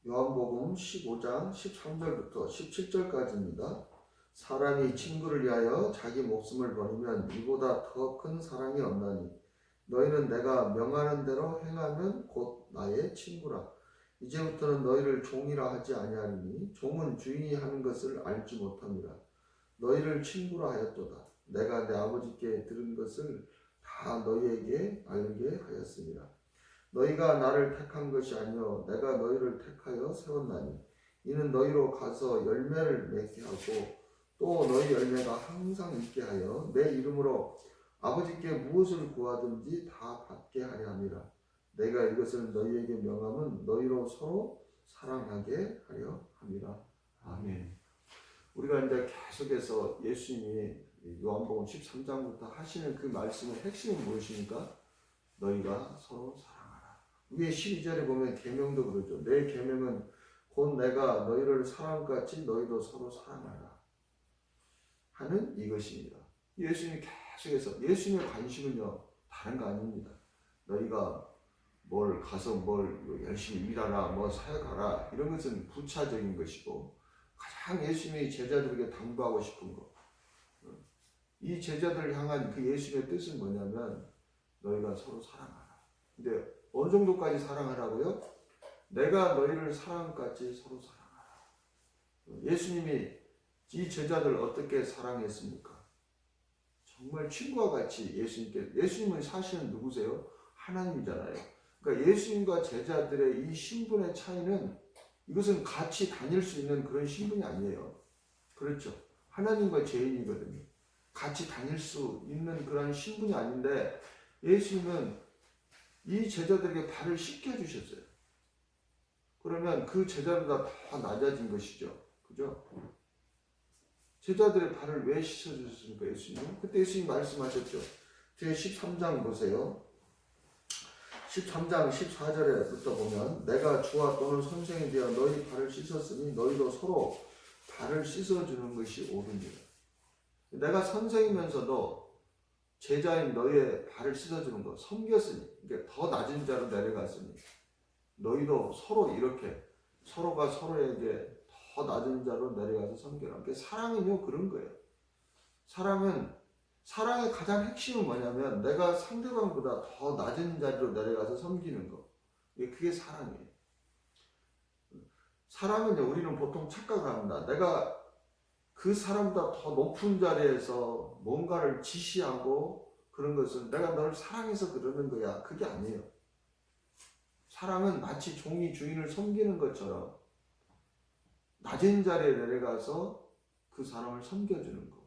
요한복음 15장 13절부터 17절까지입니다. 사람이 친구를 위하여 자기 목숨을 버리면 이보다 더 큰 사랑이 없나니 너희는 내가 명하는 대로 행하면 곧 나의 친구라. 이제부터는 너희를 종이라 하지 아니하리니 종은 주인이 하는 것을 알지 못함이라. 너희를 친구라 하였도다. 내가 내 아버지께 들은 것을 다 너희에게 알게 하였습니다. 너희가 나를 택한 것이 아니요 내가 너희를 택하여 세웠나니 이는 너희로 가서 열매를 맺게 하고 또 너희 열매가 항상 있게 하여 내 이름으로 아버지께 무엇을 구하든지 다 받게 하려 함이라. 내가 이것을 너희에게 명함은 너희로 서로 사랑하게 하려 함이라. 아멘. 우리가 이제 계속해서 예수님이 요한복음 13장부터 하시는 그 말씀의 핵심이 무엇입니까? 너희가 서로 사랑하라. 위에 12절에 보면 계명도 그러죠. 내 계명은 곧 내가 너희를 사랑같이 너희도 서로 사랑하라 하는 이것입니다. 예수님이 계속해서 예수님의 관심은요 다른 거 아닙니다. 너희가 뭘 가서 뭘 열심히 일하라, 뭐 사역하라 이런 것은 부차적인 것이고 가장 예수님이 제자들에게 당부하고 싶은 것, 이 제자들을 향한 그 예수님의 뜻은 뭐냐면 너희가 서로 사랑하라. 근데 어느 정도까지 사랑하라고요? 내가 너희를 사랑같이 서로 사랑하라. 예수님이 이 제자들을 어떻게 사랑했습니까? 정말 친구와 같이 예수님은 사실은 누구세요? 하나님이잖아요. 그러니까 예수님과 제자들의 이 신분의 차이는 이것은 같이 다닐 수 있는 그런 신분이 아니에요. 그렇죠? 하나님과 죄인이거든요. 같이 다닐 수 있는 그런 신분이 아닌데 예수님은 이 제자들에게 발을 씻겨주셨어요. 그러면 그 제자보다 더 낮아진 것이죠. 그죠? 제자들의 발을 왜 씻어주셨습니까? 예수님은? 그때 예수님이 말씀하셨죠. 뒤에 13장 보세요. 13장 14절에부터 보면 내가 주와 또는 선생이 되어 너희 발을 씻었으니 너희도 서로 발을 씻어주는 것이 옳으니라. 내가 선생이면서도 제자인 너희의 발을 씻어주는 것, 섬겼으니, 그러니까 더 낮은 자로 내려갔으니 너희도 서로 이렇게 서로가 서로에게 더 낮은 자로 내려가서 섬겨라. 그러니까 사랑은요 그런 거예요. 사랑의 가장 핵심은 뭐냐면 내가 상대방보다 더 낮은 자리로 내려가서 섬기는 거. 그게 사랑이에요. 사랑은요 우리는 보통 착각을 합니다. 내가 그 사람보다 더 높은 자리에서 뭔가를 지시하고 그런 것은 내가 너를 사랑해서 그러는 거야. 그게 아니에요. 사랑은 마치 종이 주인을 섬기는 것처럼 낮은 자리에 내려가서 그 사람을 섬겨주는 거.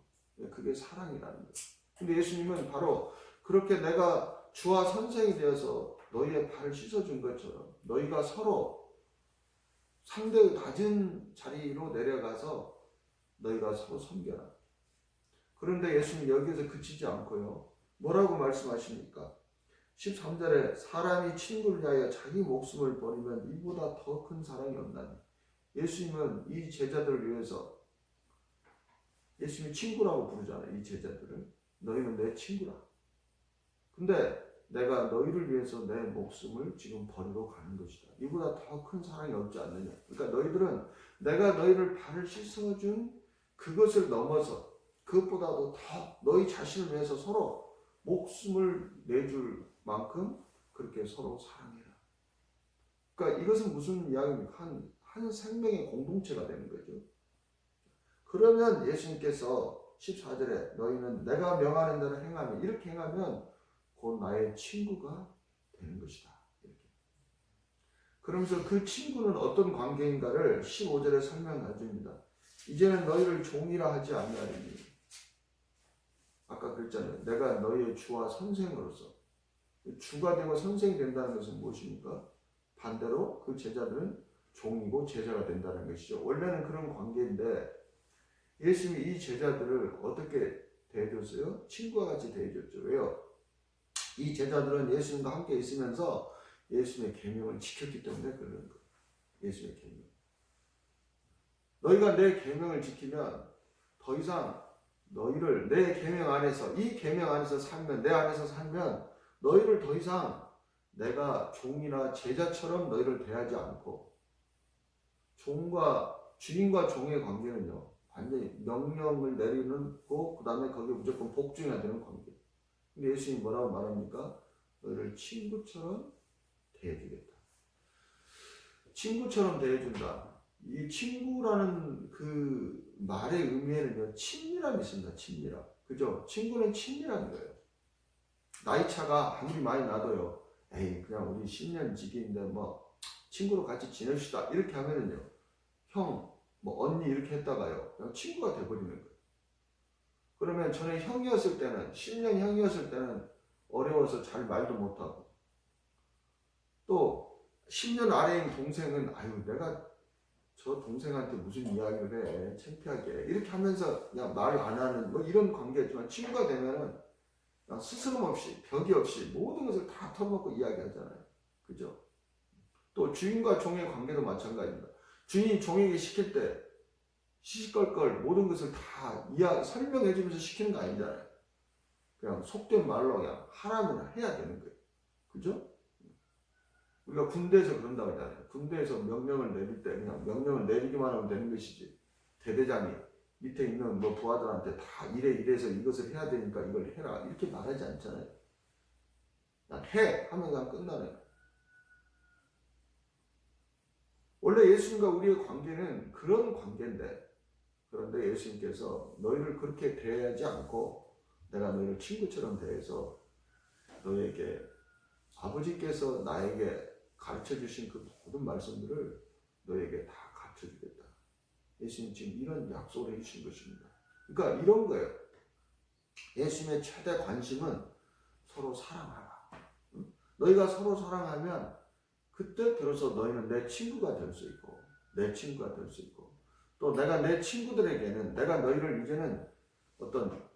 그게 사랑이라는 거예요. 근데 예수님은 바로 그렇게 내가 주와 선생이 되어서 너희의 발을 씻어준 것처럼 너희가 서로 상대의 낮은 자리로 내려가서 너희가 서로 섬겨라. 그런데 예수님 여기에서 그치지 않고요. 뭐라고 말씀하십니까? 13절에 사람이 친구를 위하여 자기 목숨을 버리면 이보다 더 큰 사랑이 없나니. 예수님은 이 제자들을 위해서 예수님이 친구라고 부르잖아요. 이 제자들을. 너희는 내 친구라. 근데 내가 너희를 위해서 내 목숨을 지금 버리러 가는 것이다. 이보다 더 큰 사랑이 없지 않느냐. 그러니까 너희들은 내가 너희를 발을 씻어준 그것을 넘어서 그것보다도 더 너희 자신을 위해서 서로 목숨을 내줄 만큼 그렇게 서로 사랑해라. 그러니까 이것은 무슨 이야기입니까? 한 생명의 공동체가 되는 거죠. 그러면 예수님께서 14절에 너희는 내가 명하는 대로 행하면 이렇게 행하면 곧 나의 친구가 되는 것이다. 이렇게. 그러면서 그 친구는 어떤 관계인가를 15절에 설명해 줍니다. 이제는 너희를 종이라 하지 아니하리니. 아까 그랬잖아요. 내가 너희의 주와 선생으로서. 주가 되고 선생이 된다는 것은 무엇입니까? 반대로 그 제자들은 종이고 제자가 된다는 것이죠. 원래는 그런 관계인데 예수님이 이 제자들을 어떻게 대해줬어요? 친구와 같이 대해줬죠. 왜요? 이 제자들은 예수님과 함께 있으면서 예수님의 계명을 지켰기 때문에 그러는 거예요. 예수님의 계명. 너희가 내 계명을 지키면 더 이상 너희를 내 계명 안에서 이 계명 안에서 살면 내 안에서 살면 너희를 더 이상 내가 종이나 제자처럼 너희를 대하지 않고 주인과 종의 관계는요, 완전히 명령을 내리는 거, 그 다음에 거기에 무조건 복종해야 되는 관계. 근데 예수님이 뭐라고 말합니까? 너희를 친구처럼 대해주겠다. 친구처럼 대해준다. 이 친구라는 그 말의 의미에는요, 친밀함이 있습니다. 친밀함. 그죠? 친구는 친밀한 거예요. 나이 차가 아무리 많이 나도요, 에이, 그냥 우리 10년 지기인데 뭐, 친구로 같이 지냅시다. 이렇게 하면은요, 형, 뭐, 언니 이렇게 했다가요, 그냥 친구가 돼버리는 거예요. 그러면 저는 형이었을 때는, 10년 형이었을 때는 어려워서 잘 말도 못하고, 또 10년 아래인 동생은 아유 내가 저 동생한테 무슨 이야기를 해 창피하게 이렇게 하면서 그냥 말 안 하는 뭐 이런 관계지만 친구가 되면은 그냥 스스럼 없이 벽이 없이 모든 것을 다 털어놓고 이야기하잖아요. 그죠? 또 주인과 종의 관계도 마찬가지입니다. 주인이 종에게 시킬 때 시시껄껄 모든 것을 다 설명해 주면서 시키는 거 아니잖아요. 그냥 속된 말로 그냥 하라면 해야 되는 거예요. 그죠? 우리가 군대에서 그런다고 하잖아요. 군대에서 명령을 내릴 때 그냥 명령을 내리기만 하면 되는 것이지, 대대장이 밑에 있는 뭐 부하들한테 다 이래서 이것을 해야 되니까 이걸 해라 이렇게 말하지 않잖아요. 그냥 해 하면 그냥 끝나는 거예요. 원래 예수님과 우리의 관계는 그런 관계인데, 그런데 예수님께서 너희를 그렇게 대하지 않고 내가 너희를 친구처럼 대해서 너희에게 아버지께서 나에게 가르쳐 주신 그 모든 말씀들을 너에게 다 가르쳐 주겠다. 예수님 지금 이런 약속을 해주신 것입니다. 그러니까 이런 거예요. 예수님의 최대 관심은 서로 사랑하라. 너희가 서로 사랑하면 그때 비로소 너희는 내 친구가 될 수 있고, 내 친구가 될 수 있고, 또 내가 내 친구들에게는 내가 너희를 이제는 어떤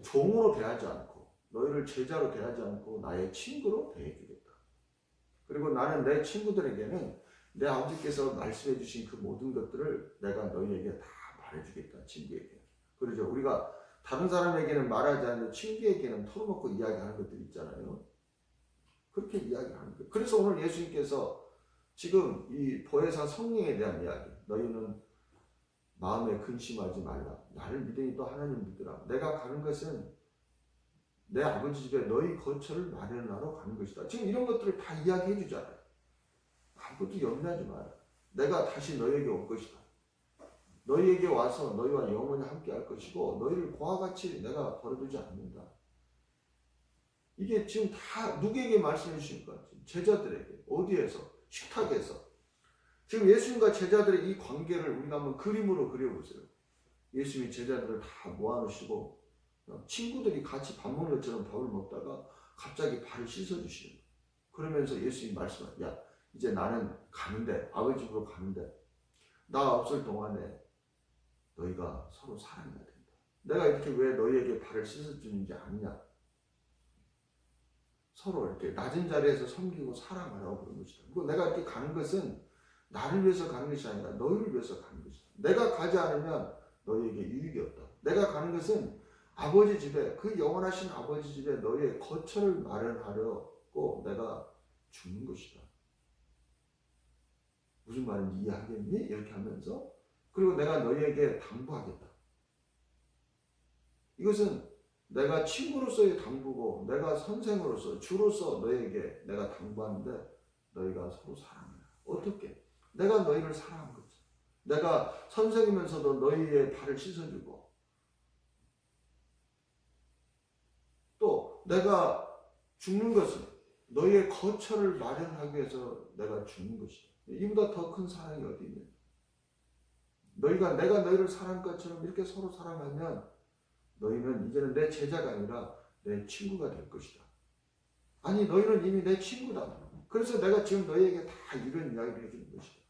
종으로 대하지 않고 너희를 제자로 대하지 않고 나의 친구로 대해주겠다. 그리고 나는 내 친구들에게는 내 아버지께서 말씀해 주신 그 모든 것들을 내가 너희에게 다 말해주겠다. 친구에게. 그러죠. 우리가 다른 사람에게는 말하지 않는 친구에게는 털어놓고 이야기하는 것들이 있잖아요. 그렇게 이야기하는 거예요. 그래서 오늘 예수님께서 지금 이 보혜사 성령에 대한 이야기, 너희는 마음에 근심하지 말라. 나를 믿으니 또 하나님 믿으라. 내가 가는 것은 내 아버지 집에 너희 거처를 마련하러 가는 것이다. 지금 이런 것들을 다 이야기해 주잖아요. 아무것도 염려하지 마라. 내가 다시 너희에게 올 것이다. 너희에게 와서 너희와 영원히 함께 할 것이고 너희를 고와 같이 내가 버려두지 않는다. 이게 지금 다 누구에게 말씀해 주신 것 같아요? 제자들에게. 어디에서? 식탁에서. 지금 예수님과 제자들의 이 관계를 우리가 한번 그림으로 그려보세요. 예수님이 제자들을 다 모아놓으시고 친구들이 같이 밥 먹는 것처럼 밥을 먹다가 갑자기 발을 씻어주시는 거예요. 그러면서 예수님이 말씀하세요. 야, 이제 나는 가는데, 아버지 집으로 가는데 나 없을 동안에 너희가 서로 사랑해야 된다. 내가 이렇게 왜 너희에게 발을 씻어주는지 아느냐. 서로 이렇게 낮은 자리에서 섬기고 사랑하라고 그런 것이다. 그리고 내가 이렇게 가는 것은 나를 위해서 가는 것이 아니라 너희를 위해서 가는 것이다. 내가 가지 않으면 너희에게 유익이 없다. 내가 가는 것은 아버지 집에, 그 영원하신 아버지 집에 너희의 거처를 마련하려고 내가 죽는 것이다. 무슨 말인지 이해하겠니? 이렇게 하면서, 그리고 내가 너희에게 당부하겠다. 이것은 내가 친구로서의 당부고 내가 선생으로서 주로서 너희에게 내가 당부하는데 너희가 서로 사랑해라. 어떻게? 내가 너희를 사랑한 거지. 내가 선생이면서도 너희의 발을 씻어주고 또 내가 죽는 것은 너희의 거처를 마련하기 위해서 내가 죽는 것이다. 이보다 더 큰 사랑이 어디 있냐. 내가 너희를 사랑한 것처럼 이렇게 서로 사랑하면 너희는 이제는 내 제자가 아니라 내 친구가 될 것이다. 아니 너희는 이미 내 친구다. 그래서 내가 지금 너희에게 다 이런 이야기를 해주는 것이다.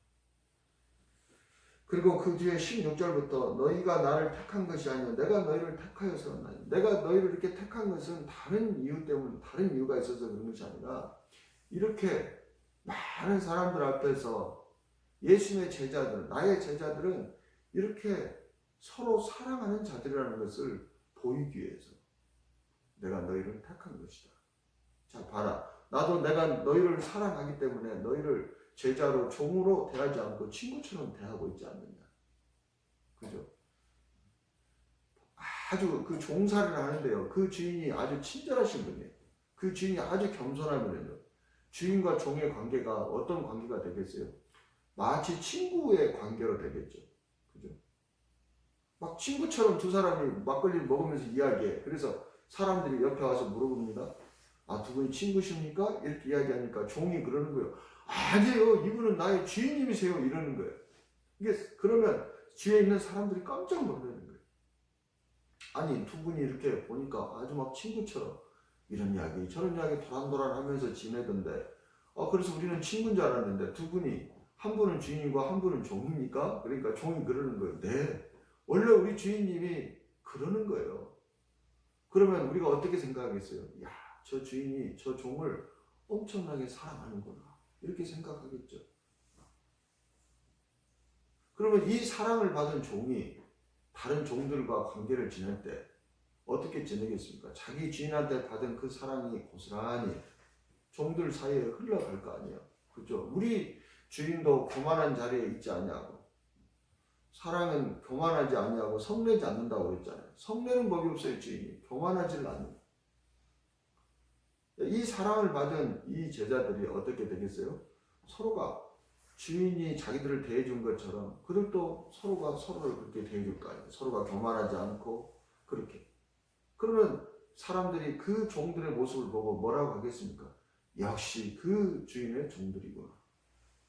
그리고 그 뒤에 16절부터 너희가 나를 택한 것이 아니라 내가 너희를 택하여서 나니, 내가 너희를 이렇게 택한 것은 다른 이유 때문에, 다른 이유가 있어서 그런 것이 아니라 이렇게 많은 사람들 앞에서 예수님의 제자들, 나의 제자들은 이렇게 서로 사랑하는 자들이라는 것을 보이기 위해서 내가 너희를 택한 것이다. 자, 봐라. 나도 내가 너희를 사랑하기 때문에 너희를 제자로 종으로 대하지 않고 친구처럼 대하고 있지 않느냐. 그죠? 아주 그 종살이를 하는데요. 그 주인이 아주 친절하신 분이에요. 그 주인이 아주 겸손하면요. 주인과 종의 관계가 어떤 관계가 되겠어요? 마치 친구의 관계로 되겠죠. 그죠? 막 친구처럼 두 사람이 막걸리 먹으면서 이야기해. 그래서 사람들이 옆에 와서 물어봅니다. 아, 두 분이 친구십니까? 이렇게 이야기하니까 종이 그러는 거예요. 아니에요. 이분은 나의 주인님이세요. 이러는 거예요. 이게 그러면 뒤에 있는 사람들이 깜짝 놀라는 거예요. 아니, 두 분이 이렇게 보니까 아주 막 친구처럼 이런 이야기 저런 이야기 도란도란 하면서 지내던데 그래서 우리는 친구인 줄 알았는데 두 분이 한 분은 주인이고 한 분은 종입니까? 그러니까 종이 그러는 거예요. 네. 원래 우리 주인님이 그러는 거예요. 그러면 우리가 어떻게 생각하겠어요? 야, 저 주인이 저 종을 엄청나게 사랑하는구나. 이렇게 생각하겠죠. 그러면 이 사랑을 받은 종이 다른 종들과 관계를 지낼 때 어떻게 지내겠습니까? 자기 주인한테 받은 그 사랑이 고스란히 종들 사이에 흘러갈 거 아니에요. 그죠? 우리 주인도 교만한 자리에 있지 않냐고. 사랑은 교만하지 않냐고 성내지 않는다고 그랬잖아요. 성내는 법이 없어요, 주인이. 교만하지를 않는. 이 사랑을 받은 이 제자들이 어떻게 되겠어요? 서로가 주인이 자기들을 대해준 것처럼 그들도 서로가 서로를 그렇게 대해줄 거 아니에요. 서로가 교만하지 않고 그렇게. 그러면 사람들이 그 종들의 모습을 보고 뭐라고 하겠습니까? 역시 그 주인의 종들이구나.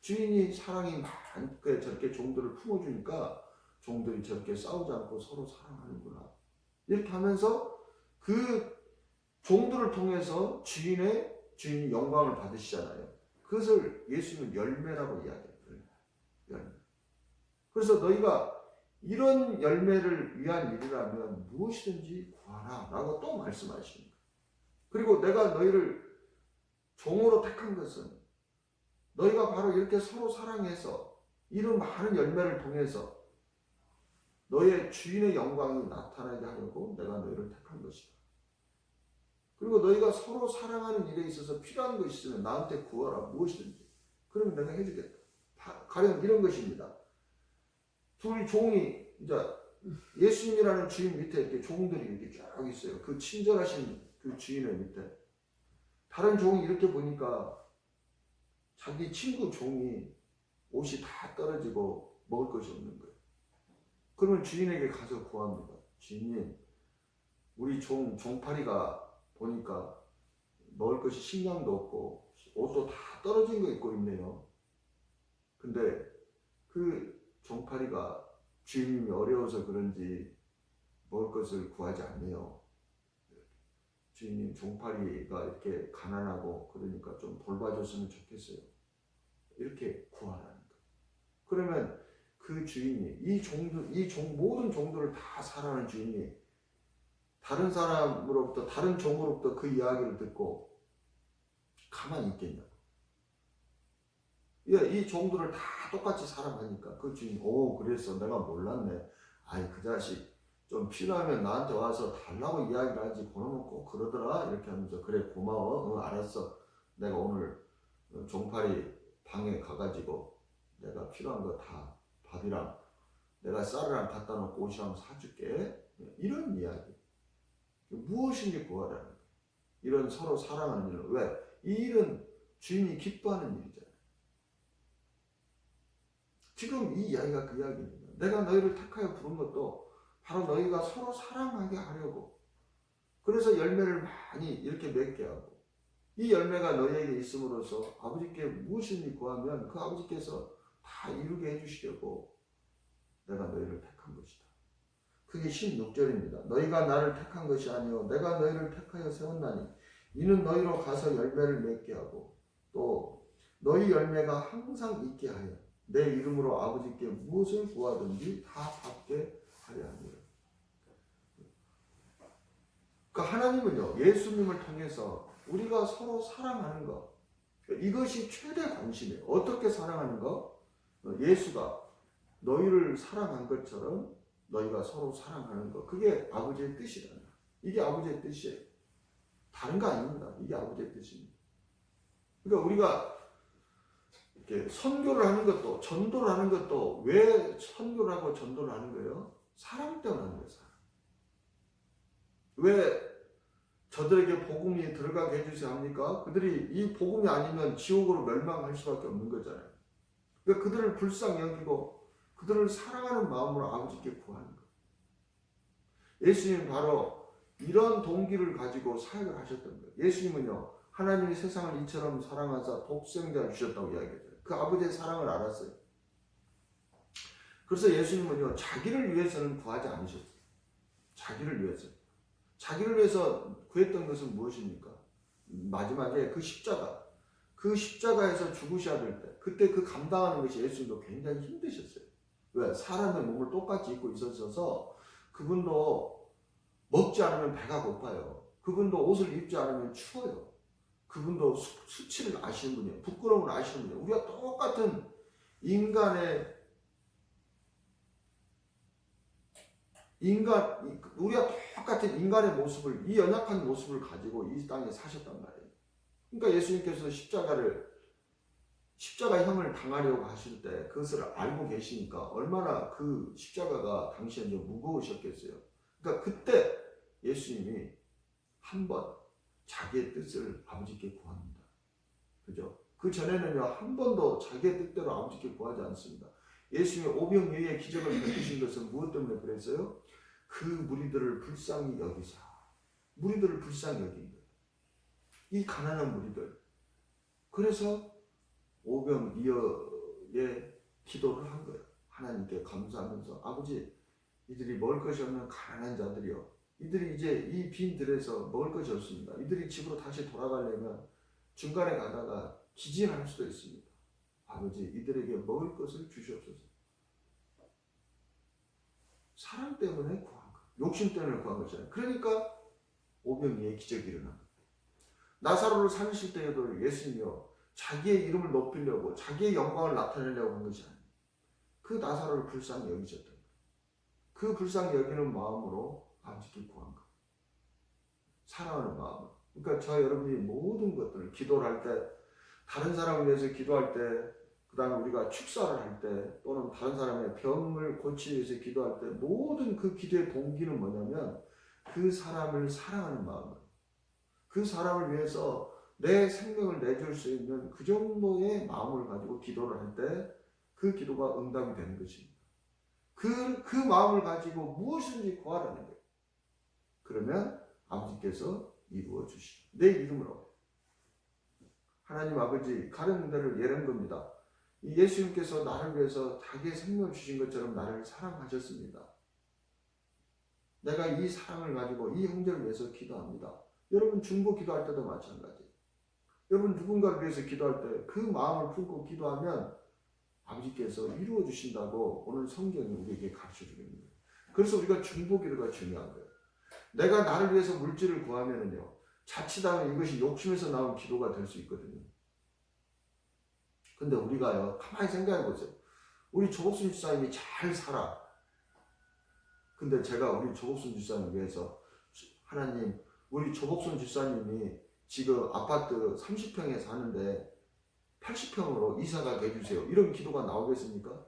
주인이 사랑이 많게 저렇게 종들을 품어주니까 종들이 저렇게 싸우지 않고 서로 사랑하는구나. 이렇게 하면서 그 종들을 통해서 주인이 영광을 받으시잖아요. 그것을 예수님은 열매라고 이야기해요. 열매. 그래서 너희가 이런 열매를 위한 일이라면 무엇이든지 구하라 라고 또 말씀하십니다. 그리고 내가 너희를 종으로 택한 것은 너희가 바로 이렇게 서로 사랑해서 이런 많은 열매를 통해서 너의 주인의 영광이 나타나게 하려고 내가 너희를 택한 것이다. 그리고 너희가 서로 사랑하는 일에 있어서 필요한 것이 있으면 나한테 구하라. 무엇이든지. 그러면 내가 해주겠다. 가령 이런 것입니다. 둘 종이 이제 예수님이라는 주인 밑에 이렇게 종들이 이렇게 쫙 있어요. 그 친절하신 그 주인의 밑에. 다른 종이 이렇게 보니까 자기 친구 종이 옷이 다 떨어지고 먹을 것이 없는 거예요. 그러면 주인에게 가서 구합니다. 주인님, 우리 종파리가 보니까 먹을 것이 식량도 없고 옷도 다 떨어진 거 입고 있네요. 근데 그 종파리가 주인님이 어려워서 그런지 먹을 것을 구하지 않네요. 주인님, 종파리가 이렇게 가난하고 그러니까 좀 돌봐줬으면 좋겠어요. 이렇게 구하라는 거예요. 그러면 그 주인이 모든 종들을 다 사랑하는 주인이 다른 사람으로부터 다른 종으로부터 그 이야기를 듣고 가만히 있겠냐고. 이 종들을 다 똑같이 사랑하니까 그 주인이 그래서 내가 몰랐네. 아이 그 자식 좀 필요하면 나한테 와서 달라고 이야기를 하지 그놈은 꼭 그러더라. 이렇게 하면서 그래 고마워. 알았어. 내가 오늘 종파리 방에 가가지고 내가 필요한 거 다 밥이랑 내가 쌀이랑 갖다 놓고 옷이랑 사줄게. 이런 이야기. 무엇인지 구하라는 거예요. 이런 서로 사랑하는 일로. 왜? 이 일은 주인이 기뻐하는 일이잖아요. 지금 이 이야기가 그 이야기입니다. 내가 너희를 택하여 부른 것도 바로 너희가 서로 사랑하게 하려고. 그래서 열매를 많이 이렇게 맺게 하고 이 열매가 너희에게 있음으로써 아버지께 무엇인지 구하면 그 아버지께서 다 이루게 해주시려고 내가 너희를 택한 것이다. 그게 16절입니다. 너희가 나를 택한 것이 아니요 내가 너희를 택하여 세웠나니 이는 너희로 가서 열매를 맺게 하고 또 너희 열매가 항상 있게 하여 내 이름으로 아버지께 무엇을 구하든지 다 받게 하려 합니다. 그러니까 하나님은요 예수님을 통해서 우리가 서로 사랑하는 것 이것이 최대 관심이에요. 어떻게 사랑하는 것? 예수가 너희를 사랑한 것처럼 너희가 서로 사랑하는 것. 그게 아버지의 뜻이라는 거예요. 이게 아버지의 뜻이에요. 다른 거 아닙니다. 이게 아버지의 뜻입니다. 그러니까 우리가 이렇게 선교를 하는 것도 전도를 하는 것도 왜 선교를 하고 전도를 하는 거예요? 사랑 때문에 하는 거예요. 사랑. 왜 저들에게 복음이 들어가게 해주세요 합니까? 그들이 이 복음이 아니면 지옥으로 멸망할 수밖에 없는 거잖아요. 그러니까 그들을 불쌍히 여기고 그들을 사랑하는 마음으로 아버지께 구하는 거예요. 예수님은 바로 이런 동기를 가지고 사역을 하셨던 거예요. 예수님은요, 하나님이 세상을 이처럼 사랑하사 독생자를 주셨다고 이야기했어요. 그 아버지의 사랑을 알았어요. 그래서 예수님은요, 자기를 위해서는 구하지 않으셨어요. 자기를 위해서. 자기를 위해서 구했던 것은 무엇입니까? 마지막에 그 십자가. 그 십자가에서 죽으셔야 될 때, 그때 그 감당하는 것이 예수님도 굉장히 힘드셨어요. 왜? 사람의 몸을 똑같이 입고 있으셔서 그분도 먹지 않으면 배가 고파요. 그분도 옷을 입지 않으면 추워요. 그분도 수치를 아시는 분이에요. 부끄러움을 아시는 분이에요. 우리가 똑같은 우리가 똑같은 인간의 모습을, 이 연약한 모습을 가지고 이 땅에 사셨단 말이에요. 그러니까 예수님께서 십자가형을 당하려고 하실 때 그것을 알고 계시니까 얼마나 그 십자가가 당시에 무거우셨겠어요. 그러니까 그때 예수님이 한번 자기의 뜻을 아버지께 구합니다. 그죠? 그 전에는요, 한 번도 자기의 뜻대로 아버지께 구하지 않습니다. 예수님이 오병이어의 기적을 베푸신 것은 무엇 때문에 그랬어요? 그 무리들을 불쌍히 여기사. 무리들을 불쌍히 여긴 거예요. 이 가난한 무리들. 그래서 오병이어의 기도를 한 거예요. 하나님께 감사하면서 아버지, 이들이 먹을 것이 없는 가난한 자들이요. 이들이 이제 이 빈 들에서 먹을 것이 없습니다. 이들이 집으로 다시 돌아가려면 중간에 가다가 기진할 수도 있습니다. 아버지, 이들에게 먹을 것을 주시옵소서. 사랑 때문에 구한 거, 욕심 때문에 구한 것이잖아요. 그러니까 오병이어의 기적이 일어난 거예요. 나사로를 살리실 때에도 예수님이요, 자기의 이름을 높이려고 자기의 영광을 나타내려고 한 것이 아니에요. 그 나사로를 불쌍히 여기셨던 거예요. 그 불쌍히 여기는 마음으로 아버지께 구한 거예요. 사랑하는 마음으로. 그러니까 저 여러분이 모든 것들을 기도를 할 때, 다른 사람을 위해서 기도할 때, 그 다음에 우리가 축사를 할 때, 또는 다른 사람의 병을 고치기 위해서 기도할 때, 모든 그 기도의 동기는 뭐냐면 그 사람을 사랑하는 마음을, 그 사람을 위해서 내 생명을 내줄 수 있는 그 정도의 마음을 가지고 기도를 할 때 그 기도가 응답이 되는 것입니다. 그 마음을 가지고 무엇인지 구하라는 거예요. 그러면 아버지께서 이루어 주시죠. 내 이름으로. 하나님 아버지, 가는 데를 예른 겁니다. 예수님께서 나를 위해서 자기의 생명을 주신 것처럼 나를 사랑하셨습니다. 내가 이 사랑을 가지고 이 형제를 위해서 기도합니다. 여러분 중보 기도할 때도 마찬가지. 여러분 누군가를 위해서 기도할 때 그 마음을 품고 기도하면 아버지께서 이루어 주신다고 오늘 성경이 우리에게 가르쳐 주겠습니다. 그래서 우리가 중보 기도가 중요한 거예요. 내가 나를 위해서 물질을 구하면은요, 자칫하면 이것이 욕심에서 나온 기도가 될 수 있거든요. 근데 우리가요, 가만히 생각해 보세요. 우리 조복순 집사님이 잘 살아. 근데 제가 우리 조복순 집사님 위해서, 하나님, 우리 조복순 집사님이 지금 아파트 30평에 사는데 80평으로 이사가게 해주세요. 이런 기도가 나오겠습니까?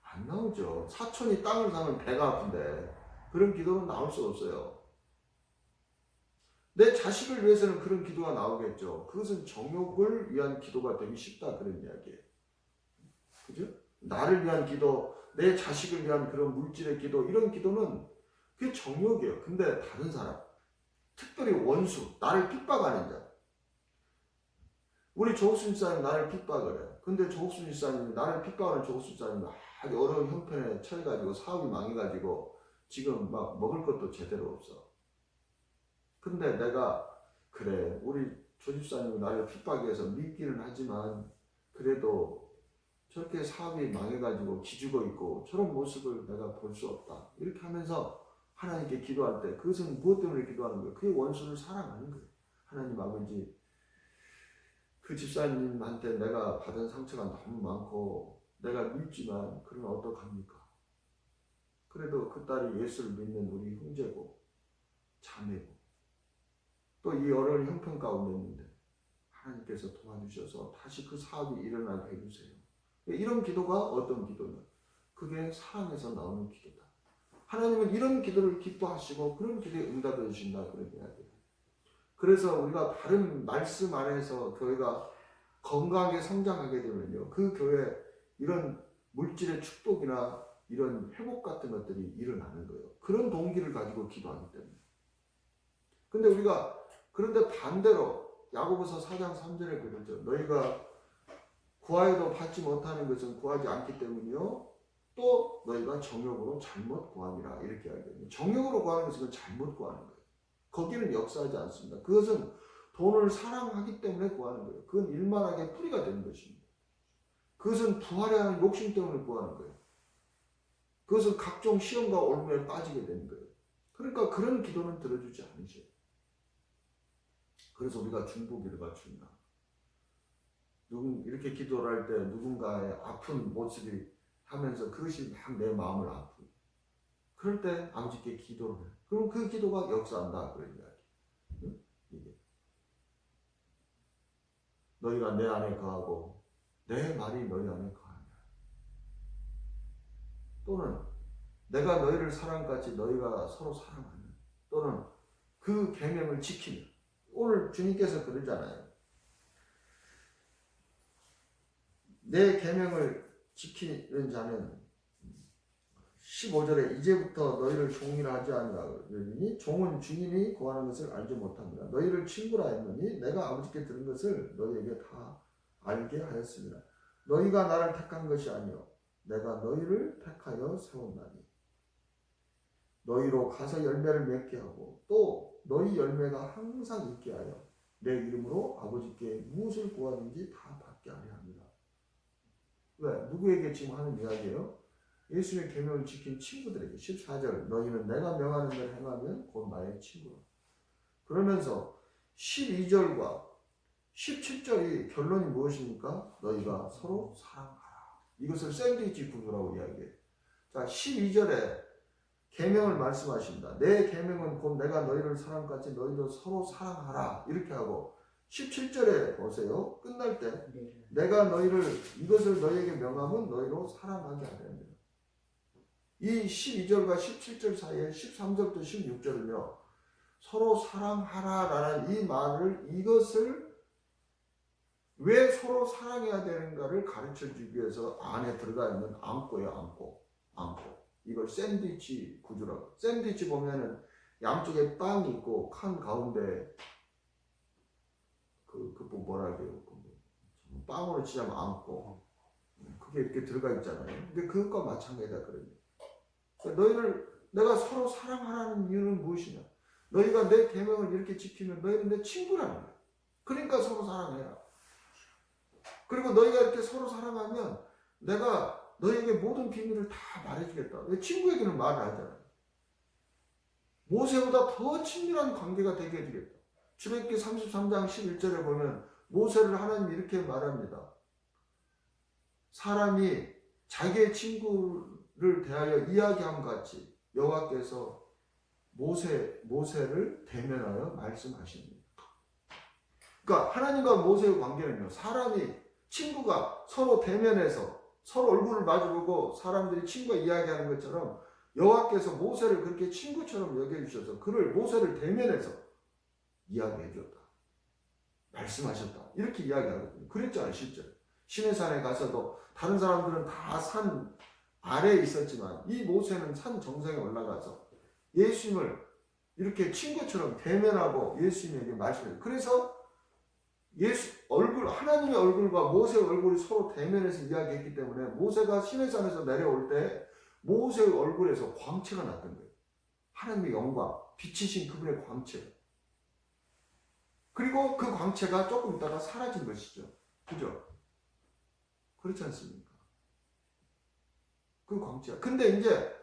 안 나오죠. 사촌이 땅을 사면 배가 아픈데 그런 기도는 나올 수 없어요. 내 자식을 위해서는 그런 기도가 나오겠죠. 그것은 정욕을 위한 기도가 되기 쉽다, 그런 이야기예요. 그죠? 나를 위한 기도, 내 자식을 위한 그런 물질의 기도, 이런 기도는 그게 정욕이에요. 근데 다른 사람, 특별히 원수, 나를 핍박하는 자. 우리 조옥순 집사님 나를 핍박을 해요. 근데 조옥순 집사님이, 나를 핍박하는 조옥순 집사님이 아주 어려운 형편에 처해가지고 사업이 망해가지고 지금 막 먹을 것도 제대로 없어. 근데 내가, 그래, 우리 조 집사님이 나를 핍박해서 믿기는 하지만 그래도 저렇게 사업이 망해가지고 기죽어 있고 저런 모습을 내가 볼 수 없다. 이렇게 하면서 하나님께 기도할 때 그것은 무엇 때문에 기도하는 거예요? 그게 원수를 사랑하는 거예요. 하나님 아버지, 그 집사님한테 내가 받은 상처가 너무 많고 내가 믿지만 그러면 어떡합니까? 그래도 그 딸이 예수를 믿는 우리 형제고 자매고 또 이 어려운 형편 가운데 있는데 하나님께서 도와주셔서 다시 그 사업이 일어나게 해주세요. 이런 기도가 어떤 기도냐? 그게 사랑에서 나오는 기도다. 하나님은 이런 기도를 기뻐하시고 그런 기도에 응답해 주신다 그런 이야기예요. 그래서 우리가 바른 말씀 안에서 교회가 건강하게 성장하게 되면요, 그 교회에 이런 물질의 축복이나 이런 회복 같은 것들이 일어나는 거예요. 그런 동기를 가지고 기도하기 때문에. 근데 우리가 그런데 반대로 야고보서 4장 3절에 그러죠. 너희가 구하여도 받지 못하는 것은 구하지 않기 때문이요, 또 너희가 정욕으로 잘못 구함이라 이렇게 이야기해요. 정욕으로 구하는 것은 잘못 구하는 거예요. 거기는 역사하지 않습니다. 그것은 돈을 사랑하기 때문에 구하는 거예요. 그건 일만하게 뿌리가 되는 것입니다. 그것은 부하려 하는 욕심 때문에 구하는 거예요. 그것은 각종 시험과 올무에 빠지게 되는 거예요. 그러니까 그런 기도는 들어주지 않으셔요. 그래서 우리가 중보기를 갖춘다. 이렇게 기도를 할 때 누군가의 아픈 모습이 하면서 그것이 막 내 마음을 아프고, 그럴 때 아버지께 기도를 해요. 그럼 그 기도가 역사한다 그런 이야기. 이게 너희가 내 안에 거하고 내 말이 너희 안에 거하냐. 또는 내가 너희를 사랑같이 너희가 서로 사랑하는, 또는 그 계명을 지키며. 오늘 주님께서 그러잖아요. 내 계명을 지키는 자는 15절에 이제부터 너희를 종이라 하지 아니하라 그러니 종은 주인이 구하는 것을 알지 못합니다. 너희를 친구라 했느니 내가 아버지께 들은 것을 너희에게 다 알게 하였습니다. 너희가 나를 택한 것이 아니요 내가 너희를 택하여 세웠나니 너희로 가서 열매를 맺게 하고 또 너희 열매가 항상 있게 하여 내 이름으로 아버지께 무엇을 구하는지 다 받게 하려 합니다. 왜? 누구에게 지금 하는 이야기예요? 예수의 계명을 지킨 친구들에게. 14절 너희는 내가 명하는 대로 행하면 곧 나의 친구라. 그러면서 12절과 17절이 결론이 무엇입니까? 너희가 서로 사랑하라. 이것을 샌드위치 구조라고 이야기해요. 자, 12절에 계명을 말씀하십니다. 내 계명은 곧 내가 너희를 사랑같이 너희도 서로 사랑하라. 이렇게 하고 17절에 보세요. 끝날 때 내가 너희를 이것을 너희에게 명하면 너희로 사랑하게 하려 합니다. 이 12절과 17절 사이에 13절부터 16절은요. 서로 사랑하라라는 이 말을, 이것을 왜 서로 사랑해야 되는가를 가르쳐주기 위해서 안에 들어가 있는 안고예요. 안고. 이걸 샌드위치 구조라고. 샌드위치 보면은 양쪽에 빵이 있고 칸 가운데 그 뭐라 그래요? 빵으로 치자면 안고. 그게 이렇게 들어가 있잖아요. 근데 그것과 마찬가지다 그래요. 너희를 내가 서로 사랑하라는 이유는 무엇이냐? 너희가 내 계명을 이렇게 지키면 너희는 내 친구라는 거야. 그러니까 서로 사랑해라. 그리고 너희가 이렇게 서로 사랑하면 내가 너희에게 모든 비밀을 다 말해주겠다. 내 친구에게는 말을 하잖아요. 모세보다 더 친밀한 관계가 되게 해주겠다. 출애굽기 33장 11절에 보면 모세를 하나님이 이렇게 말합니다. 사람이 자기의 친구를 대하여 이야기함 같이 여호와께서 모세를 대면하여 말씀하십니다. 그러니까 하나님과 모세의 관계는요, 사람이 친구가 서로 대면해서 서로 얼굴을 마주보고 사람들이 친구가 이야기하는 것처럼 여호와께서 모세를 그렇게 친구처럼 여겨주셔서 그를 모세를 대면해서 이야기해 줬다. 말씀하셨다. 이렇게 이야기하거든요. 그랬잖아요, 실제로. 시내산에 가서도 다른 사람들은 다 산 아래에 있었지만 이 모세는 산 정상에 올라가서 예수님을 이렇게 친구처럼 대면하고 예수님에게 말씀해요. 그래서 하나님의 얼굴과 모세의 얼굴이 서로 대면해서 이야기했기 때문에 모세가 시내산에서 내려올 때 모세의 얼굴에서 광채가 났던 거예요. 하나님의 영광, 빛이신 그분의 광채. 그리고 그 광채가 조금 있다가 사라진 것이죠. 그죠? 그렇지 않습니까? 그 광채가. 근데 이제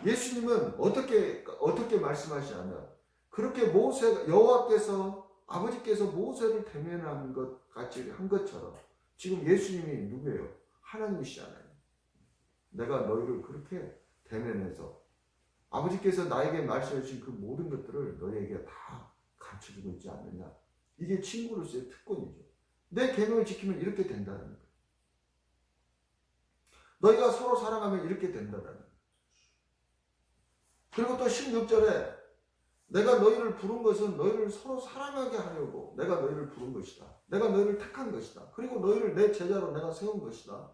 예수님은 어떻게 말씀하시냐면 그렇게 여호와께서 아버지께서 모세를 대면한 것 같이 한 것처럼 지금 예수님이 누구예요? 하나님이시잖아요. 내가 너희를 그렇게 대면해서 아버지께서 나에게 말씀해 주신 그 모든 것들을 너희에게 다 가르쳐주고 있지 않느냐. 이게 친구로서의 특권이죠. 내 계명을 지키면 이렇게 된다는 거예요. 너희가 서로 사랑하면 이렇게 된다는 거예요. 그리고 또 16절에 내가 너희를 부른 것은 너희를 서로 사랑하게 하려고 내가 너희를 부른 것이다. 내가 너희를 택한 것이다. 그리고 너희를 내 제자로 내가 세운 것이다.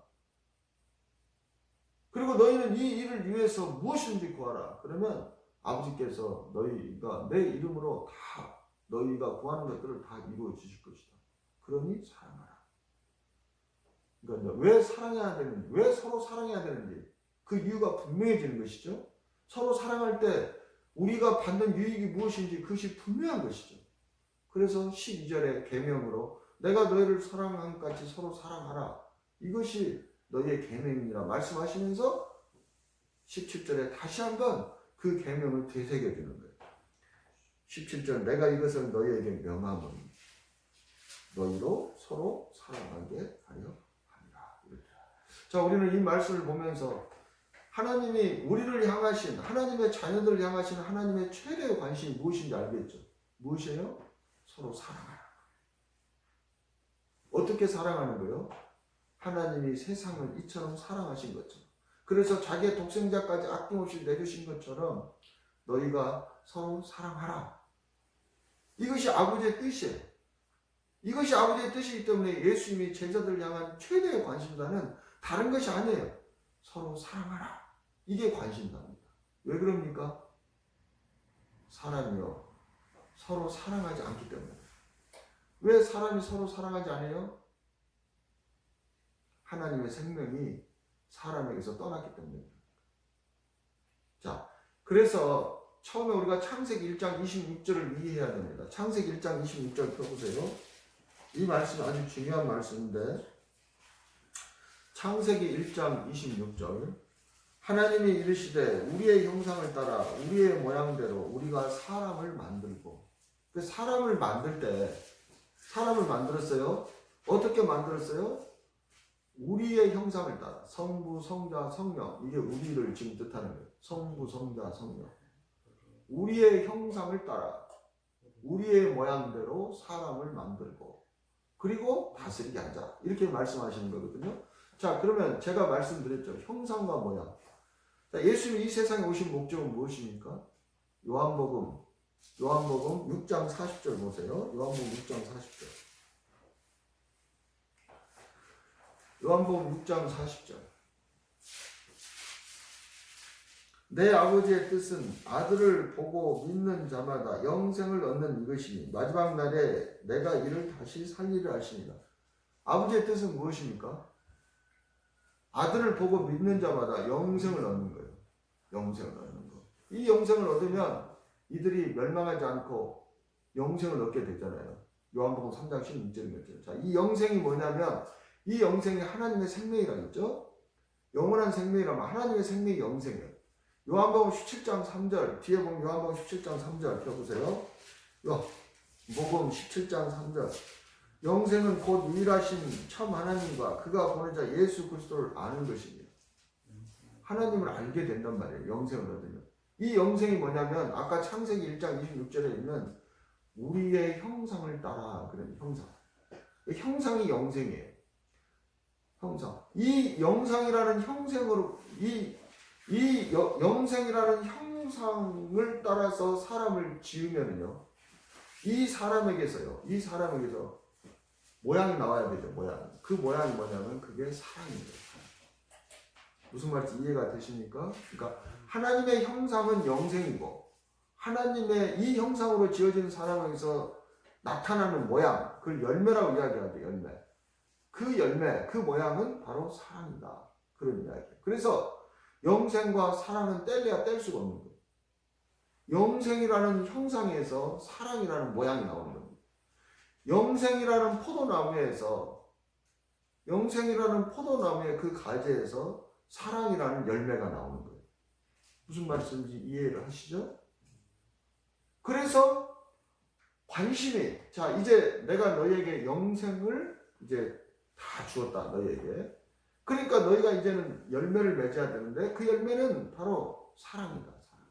그리고 너희는 이 일을 위해서 무엇인지 구하라. 그러면 아버지께서 너희가 내 이름으로 다 너희가 구하는 것들을 다 이루어 주실 것이다. 그러니 사랑하라. 그러니까 왜 사랑해야 되는지, 왜 서로 사랑해야 되는지 그 이유가 분명해지는 것이죠. 서로 사랑할 때 우리가 받는 유익이 무엇인지 그것이 분명한 것이죠. 그래서 12절의 계명으로 내가 너희를 사랑한 것 같이 서로 사랑하라. 이것이 너희의 계명이라 말씀하시면서 17절에 다시 한번 그 계명을 되새겨주는 거예요. 17절 내가 이것을 너희에게 명함은 너희로 서로 사랑하게 하려 합니다. 자, 우리는 이 말씀을 보면서 하나님이 우리를 향하신 하나님의 자녀들을 향하신 하나님의 최대의 관심이 무엇인지 알겠죠? 무엇이에요? 서로 사랑하라. 어떻게 사랑하는 거예요? 하나님이 세상을 이처럼 사랑하신 것처럼. 그래서 자기의 독생자까지 아낌없이 내주신 것처럼 너희가 서로 사랑하라. 이것이 아버지의 뜻이에요. 이것이 아버지의 뜻이기 때문에 예수님이 제자들을 향한 최대의 관심사는 다른 것이 아니에요. 서로 사랑하라. 이게 관심사입니다. 왜 그럽니까? 사람이요 서로 사랑하지 않기 때문에. 왜 사람이 서로 사랑하지 않아요? 하나님의 생명이 사람에게서 떠났기 때문입니다. 자, 그래서 처음에 우리가 창세기 1장 26절을 이해해야 됩니다. 창세기 1장 26절 펴보세요. 이 말씀은 아주 중요한 말씀인데 창세기 1장 26절 하나님이 이르시되 우리의 형상을 따라 우리의 모양대로 우리가 사람을 만들고 그 사람을 만들 때 사람을 만들었어요. 어떻게 만들었어요? 우리의 형상을 따라 성부, 성자, 성령 이게 우리를 지금 뜻하는 거예요. 성부, 성자, 성령 우리의 형상을 따라 우리의 모양대로 사람을 만들고 그리고 다스리게 하자 이렇게 말씀하시는 거거든요. 자, 그러면 제가 말씀드렸죠. 형상과 모양. 자, 예수님이 이 세상에 오신 목적은 무엇입니까? 요한복음 6장 40절 보세요. 요한복음 6장 40절. 요한복음 6장 40절. 내 아버지의 뜻은 아들을 보고 믿는 자마다 영생을 얻는 이것이니 마지막 날에 내가 이를 다시 살리려 하시니라. 아버지의 뜻은 무엇입니까? 아들을 보고 믿는 자마다 영생을 얻는 거예요. 영생을 얻는 거. 이 영생을 얻으면 이들이 멸망하지 않고 영생을 얻게 되잖아요. 요한복음 3장 16절이겠죠. 자, 이 영생이 뭐냐면 이 영생이 하나님의 생명이라겠죠. 영원한 생명이라면 하나님의 생명이 영생이에요. 요한복음 17장 3절 뒤에 보면 요한복음 17장 3절 펴보세요. 요한복음 17장 3절 영생은 곧 유일하신 참 하나님과 그가 보내자 예수 그리스도를 아는 것입니다. 하나님을 알게 된단 말이에요. 영생을 얻으면. 이 영생이 뭐냐면 아까 창세기 1장 26절에 있는 우리의 형상을 따라 그런 형상. 형상이 영생이에요. 형상. 이 영상이라는 형상으로 영생이라는 형상을 따라서 사람을 지으면요. 이 사람에게서 모양이 나와야 되죠. 모양. 그 모양이 뭐냐면 그게 사랑이에요. 무슨 말인지 이해가 되십니까? 그러니까 하나님의 형상은 영생이고 하나님의 이 형상으로 지어진 사람에게서 나타나는 모양, 그걸 열매라고 이야기하죠. 열매. 그 열매, 그 모양은 바로 사랑이다. 그런 이야기예요. 그래서 영생과 사랑은 뗄래야 뗄 수가 없는 거예요. 영생이라는 형상에서 사랑이라는 모양이 나오는 겁니다. 영생이라는 포도나무의 그 가지에서 사랑이라는 열매가 나오는 거예요. 무슨 말씀인지 이해를 하시죠? 그래서 관심이, 자, 이제 내가 너희에게 영생을 이제 다 주었다, 너희에게. 그러니까 너희가 이제는 열매를 맺어야 되는데 그 열매는 바로 사랑이다, 사랑.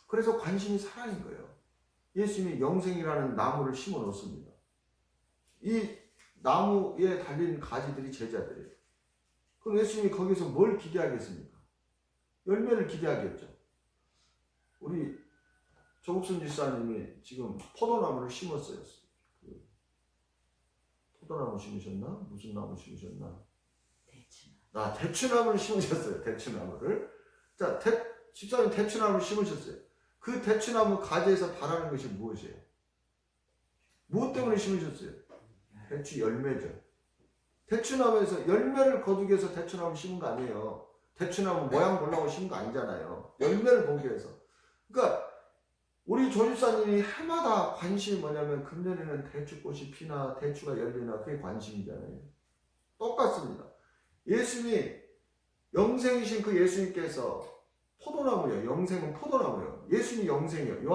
그래서 관심이 사랑인 거예요. 예수님이 영생이라는 나무를 심어 놓습니다. 이 나무에 달린 가지들이 제자들이에요. 그럼 예수님이 거기서 뭘 기대하겠습니까? 열매를 기대하겠죠. 우리 조국순 집사님이 지금 포도나무를 심었어요. 포도나무 심으셨나? 무슨 나무 심으셨나? 대추나무를 심으셨어요. 대추나무를. 자, 집사님 대추나무를 심으셨어요. 그 대추나무 가지에서 바라는 것이 무엇이에요? 무엇 때문에 심으셨어요? 대추 열매죠. 대추나무에서 열매를 거두기 위해서 대추나무 심은 거 아니에요. 대추나무 모양 보려고 심은 거 아니잖아요. 열매를 보기 위해서. 그러니까 우리 조집사님이 해마다 관심이 뭐냐면 금년에는 대추꽃이 피나 대추가 열리나 그게 관심이잖아요. 똑같습니다. 예수님이 영생이신 그 예수님께서 포도나무예요. 영생은 포도나무예요. 예수님이 영생이에요.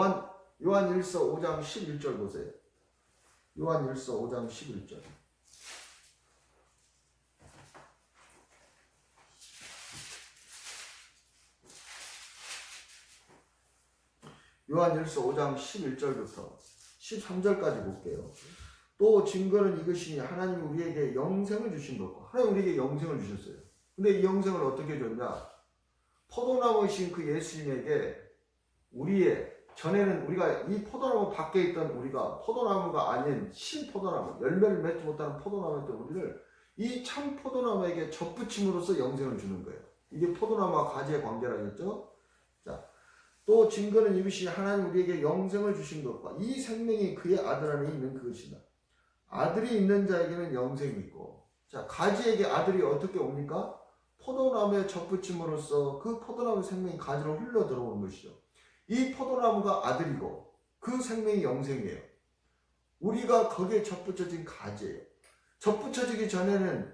요한일서 5장 11절 보세요. 요한일서 5장 11절. 요한일서 5장 11절부터 13절까지 볼게요. 또 증거는 이것이니 하나님이 우리에게 영생을 주신 것과 하나님 우리에게 영생을 주셨어요. 근데 이 영생을 어떻게 줬냐? 포도나무이신 그 예수님에게 우리의 전에는 우리가 이 포도나무 밖에 있던 우리가 포도나무가 아닌 신포도나무 열매를 맺지 못하는 포도나무였던 우리를 이 참 포도나무에게 접붙임으로써 영생을 주는 거예요. 이게 포도나무와 가지의 관계라겠죠? 자, 또 증거는 이것이 하나님 우리에게 영생을 주신 것과 이 생명이 그의 아들 안에 있는 그것이다. 아들이 있는 자에게는 영생이 있고, 자, 가지에게 아들이 어떻게 옵니까? 포도나무에 접붙임으로써 그 포도나무 생명이 가지로 흘러 들어오는 것이죠. 이 포도나무가 아들이고 그 생명이 영생이에요. 우리가 거기에 접붙여진 가지예요. 접붙여지기 전에는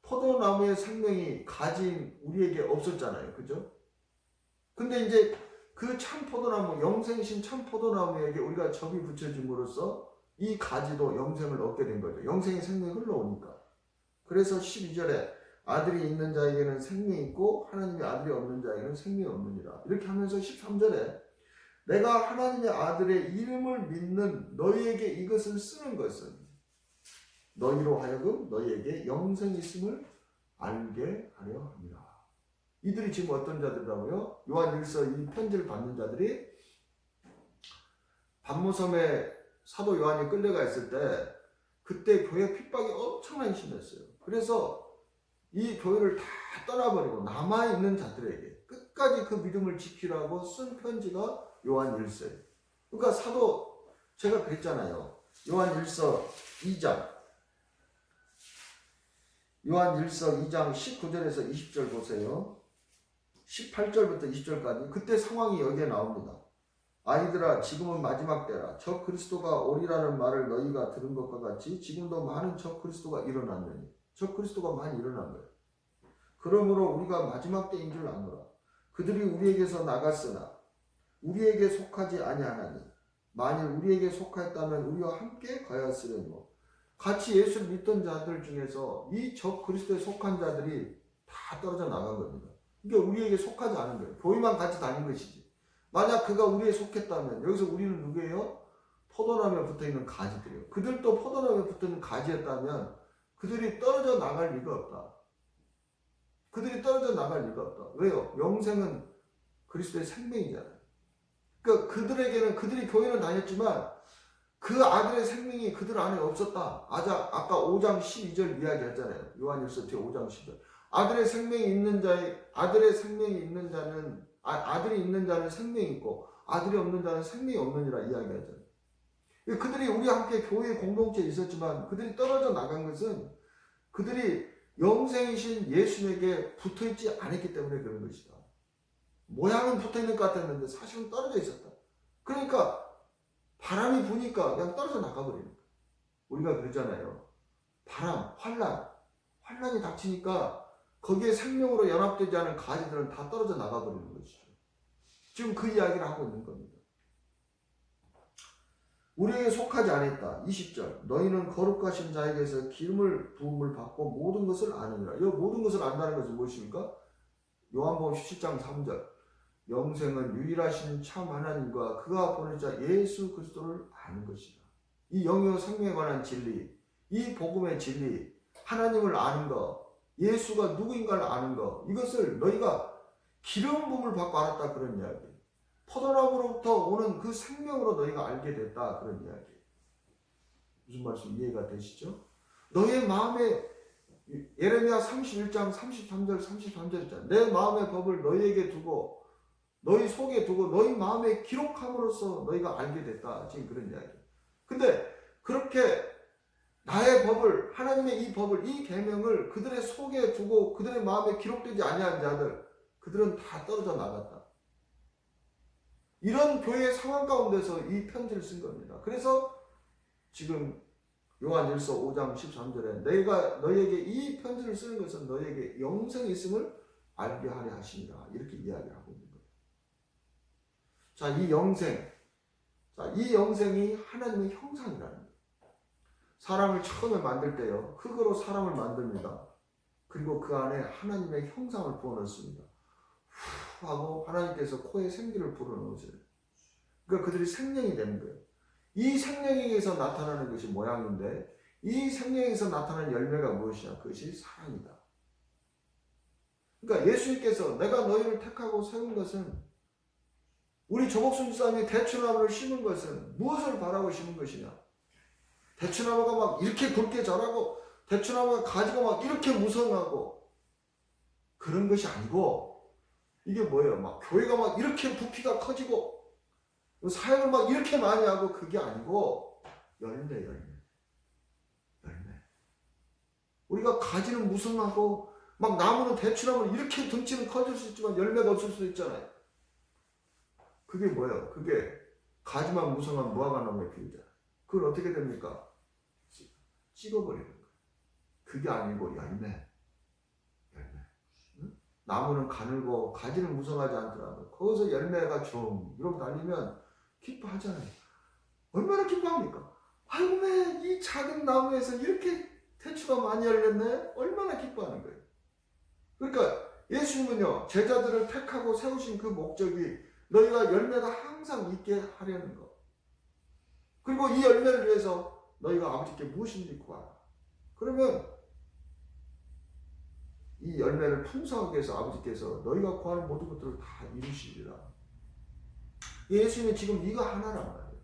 포도나무의 생명이 가지인 우리에게 없었잖아요. 그죠? 근데 이제 그 참 포도나무, 영생이신 참 포도나무에게 우리가 접이 붙여짐으로써 이 가지도 영생을 얻게 된 거죠. 영생의 생명이 흘러오니까. 그래서 12절에 아들이 있는 자에게는 생명이 있고 하나님의 아들이 없는 자에게는 생명이 없느니라. 이렇게 하면서 13절에 내가 하나님의 아들의 이름을 믿는 너희에게 이것을 쓰는 것은 너희로 하여금 너희에게 영생이 있음을 알게 하려 합니다. 이들이 지금 어떤 자들이라고요? 요한일서 이 편지를 받는 자들이 반모섬에 사도 요한이 끌려가 있을 때 그때 교회 핍박이 엄청나게 심했어요. 그래서 이 교회를 다 떠나버리고 남아있는 자들에게 끝까지 그 믿음을 지키라고 쓴 편지가 요한일서예요. 그러니까 사도 제가 그랬잖아요. 요한일서 2장 19절에서 20절 보세요. 18절부터 20절까지 그때 상황이 여기에 나옵니다. 아이들아 지금은 마지막 때라. 저 그리스도가 오리라는 말을 너희가 들은 것과 같이 지금도 많은 저 그리스도가 일어났느니. 저 그리스도가 많이 일어난 거예요. 그러므로 우리가 마지막 때인 줄 아노라. 그들이 우리에게서 나갔으나 우리에게 속하지 아니하나니 만일 우리에게 속하였다면 우리와 함께 가야으려니와. 같이 예수를 믿던 자들 중에서 이 저 그리스도에 속한 자들이 다 떨어져 나간 겁니다. 그러니까 우리에게 속하지 않은 거예요. 교회만 같이 다닌 것이지. 만약 그가 우리에 속했다면 여기서 우리는 누구예요? 포도나무에 붙어있는 가지들이에요. 그들도 포도나무에 붙어있는 가지였다면 그들이 떨어져 나갈 리가 없다. 그들이 떨어져 나갈 리가 없다. 왜요? 영생은 그리스도의 생명이잖아요. 그러니까 그들에게는 그들이 교회는 다녔지만 그 아들의 생명이 그들 안에 없었다. 아까 5장 12절 이야기했잖아요. 요한일서 뒤에 5장 12절. 아들의 생명이 있는 자는 아들이 있는 자는 생명이 있고 아들이 없는 자는 생명이 없느니라 이야기하잖아요. 그들이 우리와 함께 교회 공동체에 있었지만 그들이 떨어져 나간 것은 그들이 영생이신 예수님에게 붙어있지 않았기 때문에 그런 것이다. 모양은 붙어있는 것 같았는데 사실은 떨어져 있었다. 그러니까 바람이 부니까 그냥 떨어져 나가버리는 거예요. 우리가 그러잖아요. 바람, 환란이 닥치니까 거기에 생명으로 연합되지 않은 가지들은 다 떨어져 나가버리는 것이죠. 지금 그 이야기를 하고 있는 겁니다. 우리에게 속하지 않았다. 20절. 너희는 거룩하신 자에게서 기름을 부음을 받고 모든 것을 아느니라. 이 모든 것을 안다는 것은 무엇입니까? 요한복음 17장 3절. 영생은 유일하신 참 하나님과 그가 보낸 자 예수 그리스도를 아는 것이다. 이 영이요 생명에 관한 진리, 이 복음의 진리, 하나님을 아는 거, 예수가 누구인가를 아는 거, 이것을 너희가 기름 부음을 받고 알았다 그런 이야기. 포도나무로부터 오는 그 생명으로 너희가 알게 됐다 그런 이야기. 무슨 말씀 이해가 되시죠? 너의 마음에 예레미야 31장 33절 33절 있잖아. 내 마음의 법을 너희에게 두고 너희 속에 두고 너희 마음에 기록함으로써 너희가 알게 됐다. 지금 그런 이야기. 근데 그렇게 나의 법을, 하나님의 이 법을, 이 계명을 그들의 속에 두고 그들의 마음에 기록되지 아니한 자들, 그들은 다 떨어져 나갔다. 이런 교회의 상황 가운데서 이 편지를 쓴 겁니다. 그래서 지금 요한일서 5장 13절에 내가 너희에게 이 편지를 쓰는 것은 너희에게 영생이 있음을 알게 하려 하십니다. 이렇게 이야기를 하고 있는 거예요. 자, 이 영생이 하나님의 형상이라는 거예요. 사람을 처음에 만들 때요, 흙으로 사람을 만듭니다. 그리고 그 안에 하나님의 형상을 부어넣습니다. 후 하고 하나님께서 코에 생기를 불어넣으세요. 그러니까 그들이 생명이 되는 거예요. 이 생명에게서 나타나는 것이 모양인데, 이 생명에서 나타나는 열매가 무엇이냐? 그것이 사랑이다. 그러니까 예수님께서 내가 너희를 택하고 세운 것은, 우리 조복순 집사님이 대추나무를 심은 것은 무엇을 바라고 심은 것이냐? 대추나무가 막 이렇게 굵게 자라고 대추나무가 가지가 막 이렇게 무성하고 그런 것이 아니고, 이게 뭐예요? 막 교회가 막 이렇게 부피가 커지고 사역을 막 이렇게 많이 하고, 그게 아니고 열매. 우리가 가지는 무성하고 막 나무는 대추나무는 이렇게 덩치는 커질 수 있지만 열매가 없을 수도 있잖아요. 그게 뭐예요? 그게 가지만 무성한 무화과나무의 비유잖아요. 그걸 어떻게 됩니까? 찍어버리는 거예요. 그게 아니고 열매. 응? 나무는 가늘고 가지는 무성하지 않더라도 거기서 열매가 좀 이렇게 달리면 기뻐하잖아요. 얼마나 기뻐합니까? 아이고, 이 작은 나무에서 이렇게 대추가 많이 열렸네? 얼마나 기뻐하는 거예요. 그러니까 예수님은요, 제자들을 택하고 세우신 그 목적이 너희가 열매가 항상 있게 하려는 것. 그리고 이 열매를 위해서 너희가 아버지께 무엇인지 구하라. 그러면 이 열매를 풍성하게 해서 아버지께서 너희가 구하는 모든 것들을 다 이루시리라. 예수님이 지금 이거 하나란 말이에요.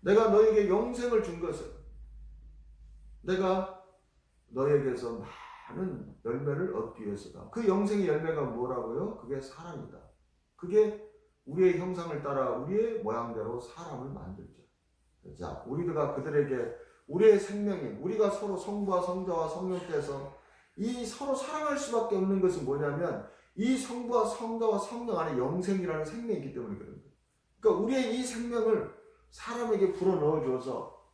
내가 너에게 영생을 준 것은 내가 너에게서 많은 열매를 얻기 위해서다. 그 영생의 열매가 뭐라고요? 그게 사랑이다. 그게 우리의 형상을 따라 우리의 모양대로 사람을 만들죠. 자, 우리가 그들에게 우리의 생명인, 우리가 서로 성부와 성자와 성령께서 이 서로 사랑할 수밖에 없는 것은 뭐냐면, 이 성부와 성자와 성령 안에 영생이라는 생명이 있기 때문에 그런 거예요. 그러니까 우리의 이 생명을 사람에게 불어넣어 주어서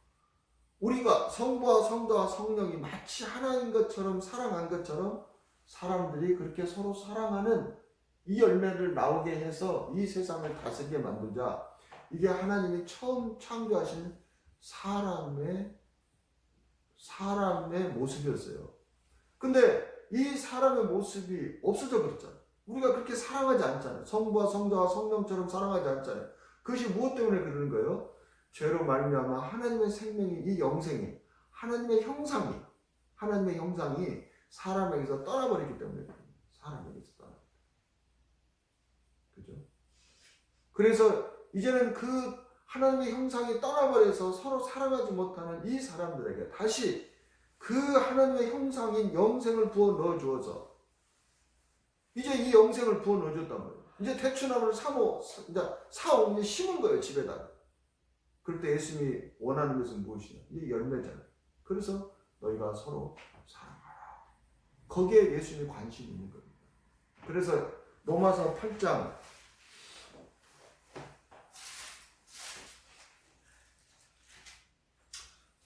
우리가 성부와 성자와 성령이 마치 하나인 것처럼 사랑한 것처럼 사람들이 그렇게 서로 사랑하는 이 열매를 나오게 해서 이 세상을 다스리게 만들자. 이게 하나님이 처음 창조하신 사람의 모습이었어요. 근데 이 사람의 모습이 없어져 버렸잖아요. 우리가 그렇게 사랑하지 않잖아요. 성부와 성자와 성령처럼 사랑하지 않잖아요. 그것이 무엇 때문에 그러는 거예요? 죄로 말미암아 하나님의 생명이, 이 영생이, 하나님의 형상이 사람에게서 떠나버리기 때문에 그래요. 사람에게서 떠나버리기 때문에. 그죠? 그래서 이제는 그 하나님의 형상이 떠나버려서 서로 사랑하지 못하는 이 사람들에게 다시 그 하나님의 형상인 영생을 부어 넣어 주어서, 이제 이 영생을 부어 넣어 줬단 말이에요. 이제 대추나무를 사오면 심은 거예요, 집에다가. 그럴 때 예수님이 원하는 것은 무엇이냐? 이게 열매잖아요. 그래서 너희가 서로 사랑하라. 거기에 예수님이 관심이 있는 겁니다. 그래서 로마서 8장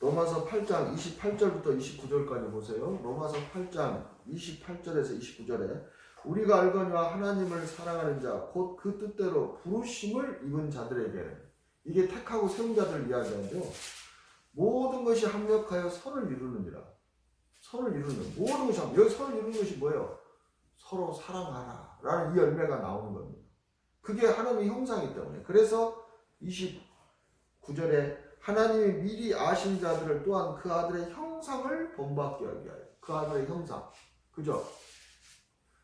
28절부터 29절까지 보세요. 로마서 8장 28절에서 29절에 우리가 알거니와 하나님을 사랑하는 자 곧 그 뜻대로 부르심을 입은 자들에게, 이게 택하고 세운 자들을 이야기하죠. 모든 것이 합력하여 선을 이루느니라. 선을 이루는, 모든 것이 여기 선을 이루는 것이 뭐예요? 서로 사랑하라 라는 이 열매가 나오는 겁니다. 그게 하나님의 형상이기 때문에. 그래서 29절에 하나님이 미리 아신 자들을 또한 그 아들의 형상을 본받게 하기 위하여. 그 아들의 형상. 그죠?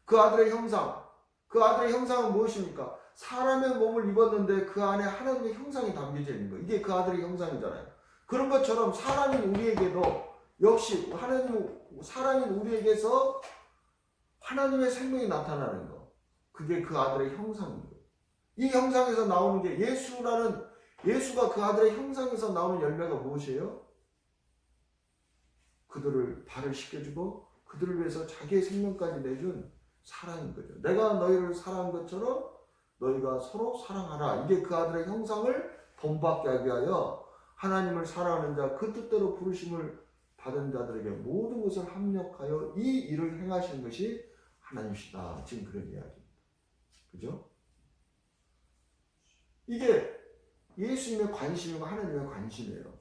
그 아들의 형상. 그 아들의 형상은 무엇입니까? 사람의 몸을 입었는데 그 안에 하나님의 형상이 담겨져 있는 거. 이게 그 아들의 형상이잖아요. 그런 것처럼 사람인 우리에게도 역시 사람인 우리에게서 하나님의 생명이 나타나는 거. 그게 그 아들의 형상인 거예요. 이 형상에서 나오는 게 예수가 그 아들의 형상에서 나오는 열매가 무엇이에요? 그들을 발을 씻겨주고 그들을 위해서 자기의 생명까지 내준 사랑인 거죠. 내가 너희를 사랑한 것처럼 너희가 서로 사랑하라. 이게 그 아들의 형상을 본받게 하기 위하여 하나님을 사랑하는 자, 그 뜻대로 부르심을 받은 자들에게 모든 것을 합력하여 이 일을 행하시는 것이 하나님이시다. 지금 그런 이야기입니다. 그죠? 이게 예수님의 관심이고 하나님의 관심이에요.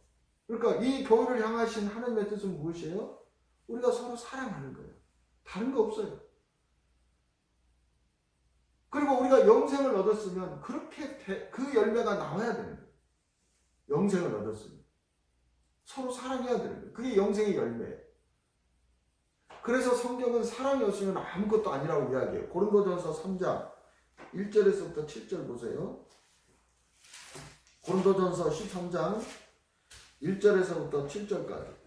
그러니까 이 교회를 향하신 하나님의 뜻은 무엇이에요? 우리가 서로 사랑하는 거예요. 다른 거 없어요. 그리고 우리가 영생을 얻었으면 그렇게 그 열매가 나와야 되는 거예요. 영생을 얻었으면 서로 사랑해야 되는 거예요. 그게 영생의 열매예요. 그래서 성경은 사랑이 없으면 아무것도 아니라고 이야기해요. 고린도전서 3장 1절에서부터 7절 보세요. 고린도전서 13장 1절에서부터 7절까지.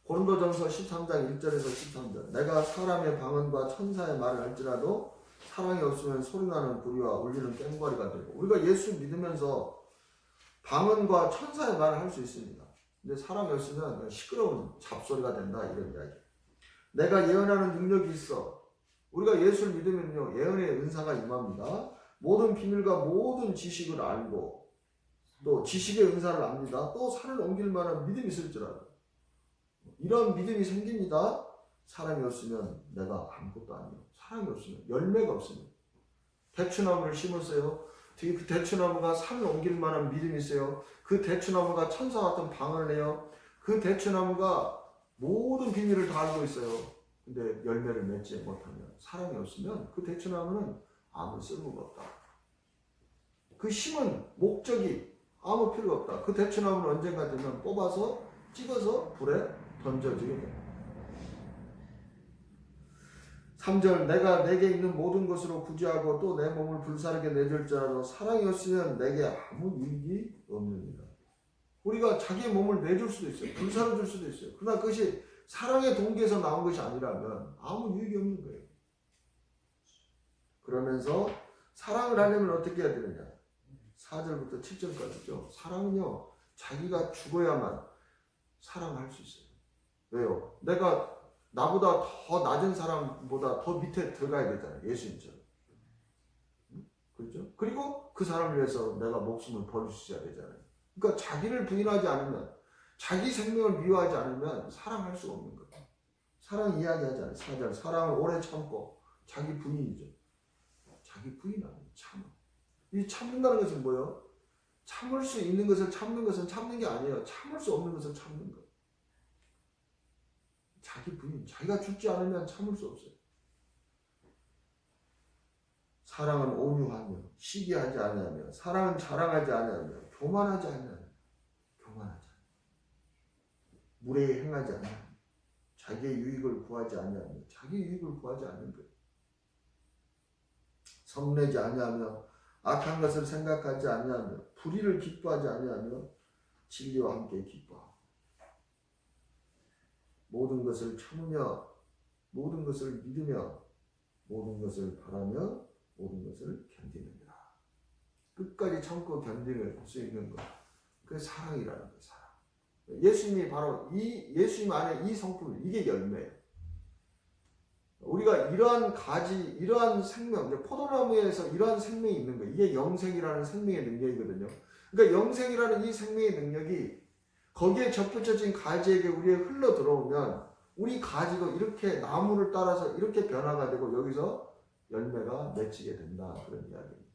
고린도전서 13장 1절에서 13절. 내가 사람의 방언과 천사의 말을 할지라도 사랑이 없으면 소리나는 구리와 울리는 꽹과리가 되고. 우리가 예수 믿으면서 방언과 천사의 말을 할 수 있습니다. 근데 사랑이 없으면 시끄러운 잡소리가 된다, 이런 이야기. 내가 예언하는 능력이 있어. 우리가 예수를 믿으면요, 예언의 은사가 임합니다. 모든 비밀과 모든 지식을 알고 또 지식의 은사를 압니다. 또 산을 옮길 만한 믿음이 있을 줄 알아요. 이런 믿음이 생깁니다. 사랑이 없으면 내가 아무것도 아니에요. 사랑이 없으면, 열매가 없으면. 대추나무를 심었어요. 그 대추나무가 산을 옮길 만한 믿음이 있어요. 그 대추나무가 천사 같은 방언을 해요. 그 대추나무가 모든 비밀을 다 알고 있어요. 근데 열매를 맺지 못하면, 사랑이 없으면 그 대추나무는 아무 쓸모가 없다. 그 심은 목적이 아무 필요가 없다. 그 대추나무는 언젠가 되면 뽑아서 찍어서 불에 던져지게 됩니다. 3절. 내가 내게 있는 모든 것으로 구제하고 또 내 몸을 불사르게 내줄지라도 사랑이 없으면 내게 아무 유익이 없느니라. 우리가 자기의 몸을 내줄 수도 있어요. 불사르 줄 수도 있어요. 그러나 그것이 사랑의 동기에서 나온 것이 아니라면 아무 유익이 없는 거예요. 그러면서 사랑을 하려면 어떻게 해야 되느냐? 4절부터 7절까지죠. 사랑은요, 자기가 죽어야만 사랑할 수 있어요. 왜요? 내가 나보다 더 낮은 사람보다 더 밑에 들어가야 되잖아요. 예수님처럼. 그렇죠? 그리고 그 사람을 위해서 내가 목숨을 버릴 수 있어야 되잖아요. 그러니까 자기를 부인하지 않으면, 자기 생명을 미워하지 않으면 사랑할 수가 없는 거예요. 사랑 이야기하잖아요. 4절. 사랑을 오래 참고, 자기 부인이죠. 자기 부인하는 참아. 이 참는다는 것은 뭐예요? 참을 수 있는 것을 참는 것은 참는 게 아니에요. 참을 수 없는 것을 참는 거예요. 자기 부인, 자기가 죽지 않으면 참을 수 없어요. 사랑은 온유하며 시기하지 아니하며 사랑은 자랑하지 아니하며 교만하지 아니하며 무례히 행하지 아니하며 자기의 유익을 구하지 아니하며 자기 유익을 구하지 않는 거예요. 성내지 아니하며 악한 것을 생각하지 아니하며 불의를 기뻐하지 아니하며 진리와 함께 기뻐하고 모든 것을 참으며 모든 것을 믿으며 모든 것을 바라며 모든 것을 견디느니라. 끝까지 참고 견딜 수 있는 것, 그게 사랑이라는 거예요. 사랑. 예수님이 바로 예수님 안에 이 성품, 이게 열매예요. 우리가 이러한 가지, 이러한 생명, 포도나무에서 이러한 생명이 있는 거예요. 이게 영생이라는 생명의 능력이거든요. 그러니까 영생이라는 이 생명의 능력이 거기에 접붙여진 가지에게 우리에 흘러 들어오면 우리 가지도 이렇게 나무를 따라서 이렇게 변화가 되고 여기서 열매가 맺히게 된다. 그런 이야기입니다.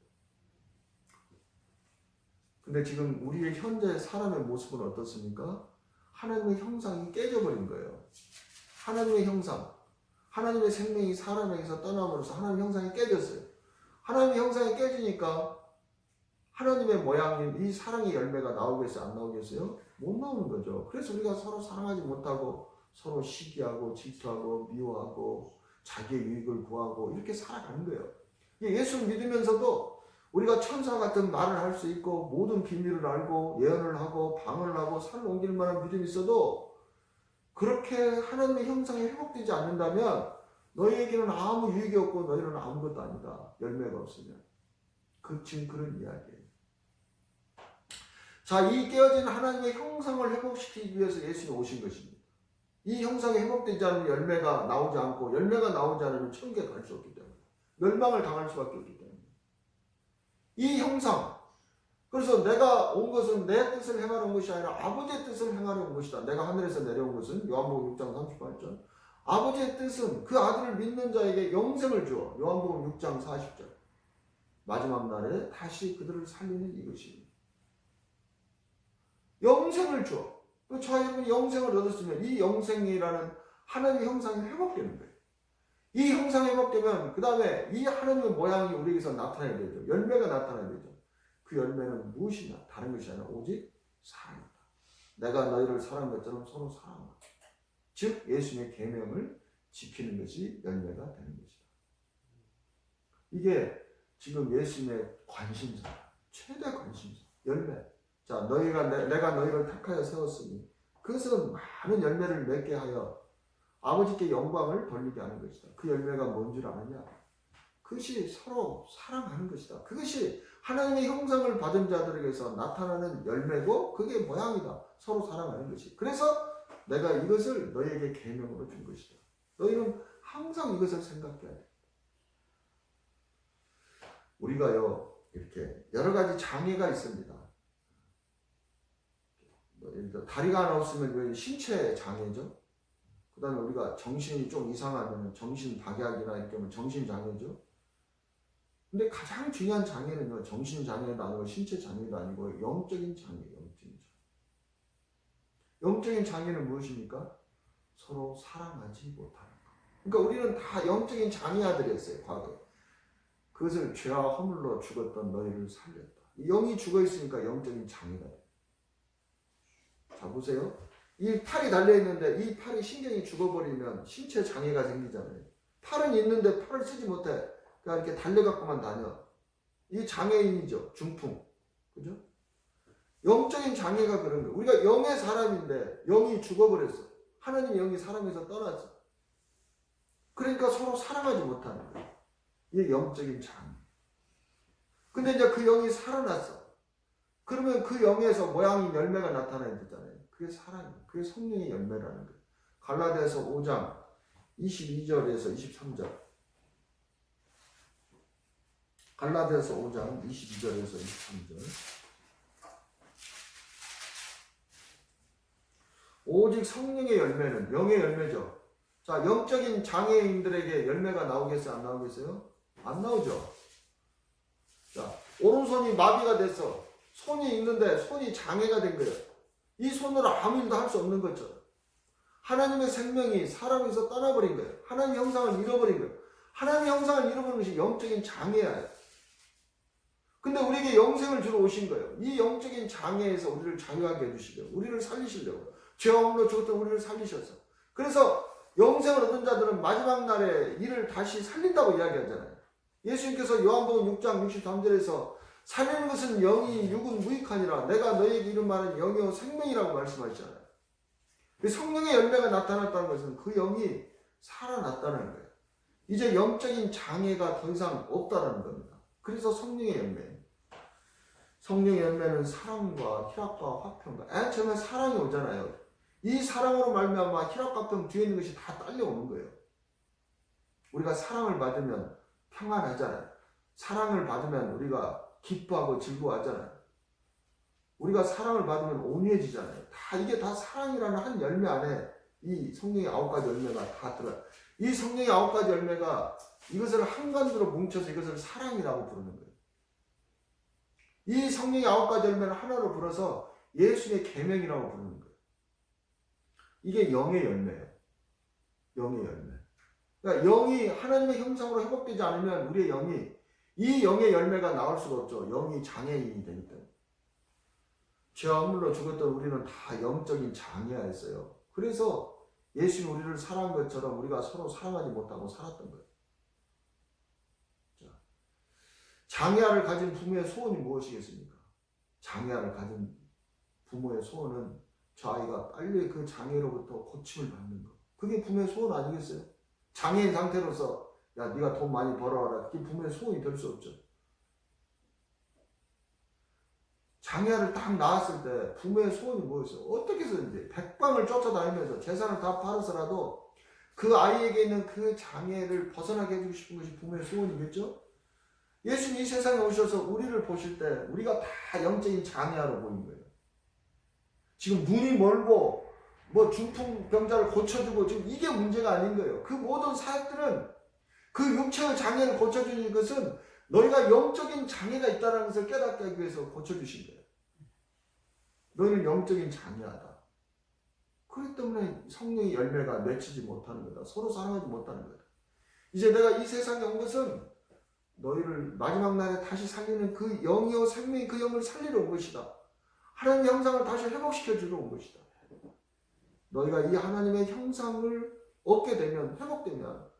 근데 지금 우리의 현재 사람의 모습은 어떻습니까? 하나님의 형상이 깨져버린 거예요. 하나님의 형상. 하나님의 생명이 사람에게서 떠남으로써 하나님의 형상이 깨졌어요. 하나님의 형상이 깨지니까 하나님의 모양인 이 사랑의 열매가 나오겠어요? 안 나오겠어요? 못 나오는 거죠. 그래서 우리가 서로 사랑하지 못하고 서로 시기하고 질투하고 미워하고 자기의 유익을 구하고 이렇게 살아가는 거예요. 예수를 믿으면서도 우리가 천사 같은 말을 할 수 있고 모든 비밀을 알고 예언을 하고 방언을 하고 산을 옮길 만한 믿음이 있어도 그렇게 하나님의 형상이 회복되지 않는다면 너희에게는 아무 유익이 없고 너희는 아무것도 아니다. 열매가 없으면. 지금 그런 이야기예요. 자, 이 깨어진 하나님의 형상을 회복시키기 위해서 예수님이 오신 것입니다. 이 형상이 회복되지 않으면 열매가 나오지 않고 열매가 나오지 않으면 천국에 갈 수 없기 때문에 멸망을 당할 수밖에 없기 때문에 이 형상, 그래서 내가 온 것은 내 뜻을 행하러 온 것이 아니라 아버지의 뜻을 행하러 온 것이다. 내가 하늘에서 내려온 것은 요한복음 6장 38절 아버지의 뜻은 그 아들을 믿는 자에게 영생을 주어 요한복음 6장 40절 마지막 날에 다시 그들을 살리는 이것입니다. 영생을 주어. 저 여러분이 영생을 얻었으면 이 영생이라는 하나님의 형상이 회복되는 거예요. 이 형상이 회복되면 그 다음에 이 하나님의 모양이 우리에게서 나타나야 되죠. 열매가 나타나야 되죠. 그 열매는 무엇이냐? 다른 것이 아니라 오직 사랑이다. 내가 너희를 사랑한 것처럼 서로 사랑하라. 즉 예수님의 계명을 지키는 것이 열매가 되는 것이다. 이게 지금 예수님의 관심사, 최대 관심사, 열매. 자, 내가 너희를 택하여 세웠으니 그것은 많은 열매를 맺게 하여 아버지께 영광을 돌리게 하는 것이다. 그 열매가 뭔 줄 아느냐? 그것이 서로 사랑하는 것이다. 그것이 하나님의 형상을 받은 자들에게서 나타나는 열매고 그게 모양이다. 서로 사랑하는 것이. 그래서 내가 이것을 너희에게 계명으로 준 것이다. 너희는 항상 이것을 생각해야 돼. 우리가요, 이렇게 여러 가지 장애가 있습니다. 다리가 하나 없으면 신체 장애죠. 그 다음에 우리가 정신이 좀 이상하면 정신 박약이나 이렇게 하면 정신 장애죠. 근데 가장 중요한 장애는요, 정신 장애도 아니고 신체 장애도 아니고 영적인 장애예요. 영적인 장애는 무엇입니까? 서로 사랑하지 못하는 것. 그러니까 우리는 다 영적인 장애아들이었어요, 과거에. 그것을 죄와 허물로 죽었던 너희를 살렸다. 영이 죽어 있으니까 영적인 장애가 돼요. 자, 보세요. 이 팔이 달려있는데 이 팔이 신경이 죽어버리면 신체 장애가 생기잖아요. 팔은 있는데 팔을 쓰지 못해. 그냥 이렇게 달려갖고만 다녀. 이 장애인이죠. 중풍. 그죠? 영적인 장애가 그런 거예요. 우리가 영의 사람인데 영이 죽어버렸어. 하나님의 영이 사람에서 떠났어. 그러니까 서로 사랑하지 못하는 거예요. 이게 영적인 장애. 근데 이제 그 영이 살아났어. 그러면 그 영에서 모양인 열매가 나타나야 되잖아요. 그게 사랑이에요. 그게 성령의 열매라는 거예요. 갈라디아서 5장 22절에서 23절. 갈라디아서 5장 22절에서 23절. 오직 성령의 열매는 영의 열매죠. 자, 영적인 장애인들에게 열매가 나오겠어요? 안 나오겠어요? 안 나오죠. 자, 오른손이 마비가 됐어. 손이 있는데 손이 장애가 된 거예요. 이 손으로 아무 일도 할 수 없는 거죠. 하나님의 생명이 사람에서 떠나버린 거예요. 하나님의 형상을 잃어버린 거예요. 하나님의 형상을 잃어버린 것이 영적인 장애예요. 근데 우리에게 영생을 주러 오신 거예요. 이 영적인 장애에서 우리를 자유하게 해주시려고, 우리를 살리시려고. 죄와 허물로 죽었던 우리를 살리셔서. 그래서 영생을 얻은 자들은 마지막 날에 이를 다시 살린다고 이야기하잖아요. 예수님께서 요한복음 6장 63절에서 살리는 것은 영이 육은 무익하니라. 내가 너희에게 이른 말은 영이요 생명이라고 말씀하시잖아요. 성령의 열매가 나타났다는 것은 그 영이 살아났다는 거예요. 이제 영적인 장애가 더 이상 없다는 겁니다. 그래서 성령의 열매. 성령의 열매는 사랑과 희락과 화평과 처음에 사랑이 오잖아요. 이 사랑으로 말미암아 희락과 화평 뒤에 있는 것이 다 딸려오는 거예요. 우리가 사랑을 받으면 평안하잖아요. 사랑을 받으면 우리가 기뻐하고 즐거워하잖아요. 우리가 사랑을 받으면 온유해지잖아요. 이게 다 사랑이라는 한 열매 안에 이 성령의 9가지 열매가 다 들어요. 이 성령의 9가지 열매가 이것을 한가운데로 뭉쳐서 이것을 사랑이라고 부르는 거예요. 이 성령의 9가지 열매를 하나로 불어서 예수의 계명이라고 부르는 거예요. 이게 영의 열매예요. 영의 열매. 그러니까 영이 하나님의 형상으로 회복되지 않으면 우리의 영이 이 영의 열매가 나올 수가 없죠. 영이 장애인이 되기 때문에. 죄와 허물로 죽었던 우리는 다 영적인 장애였어요. 그래서 예수님이 우리를 사랑한 것처럼 우리가 서로 사랑하지 못하고 살았던 거예요. 장애아를 가진 부모의 소원이 무엇이겠습니까? 장애아를 가진 부모의 소원은 저 아이가 빨리 그 장애로부터 고침을 받는 거. 그게 부모의 소원 아니겠어요? 장애인 상태로서 야 네가 돈 많이 벌어와라. 그게 부모의 소원이 될 수 없죠. 장애아를 딱 낳았을 때 부모의 소원이 뭐였어요? 어떻게 해서든지 백방을 쫓아다니면서 재산을 다 팔아서라도 그 아이에게 있는 그 장애를 벗어나게 해주고 싶은 것이 부모의 소원이겠죠? 예수님이 이 세상에 오셔서 우리를 보실 때 우리가 다 영적인 장애아로 보인 거예요. 지금 눈이 멀고 뭐 중풍병자를 고쳐주고 지금 이게 문제가 아닌 거예요. 그 모든 사역들은 그 육체의 장애를 고쳐주는 것은 너희가 영적인 장애가 있다는 것을 깨닫게 하기 위해서 고쳐주신 거예요. 너희는 영적인 장애하다. 그렇기 때문에 성령의 열매가 맺히지 못하는 거다. 서로 사랑하지 못하는 거다. 이제 내가 이 세상에 온 것은 너희를 마지막 날에 다시 살리는 그 영이요 생명이 그 영을 살리러 온 것이다. 하나님의 형상을 다시 회복시켜 주러 온 것이다. 너희가 이 하나님의 형상을 얻게 되면, 회복되면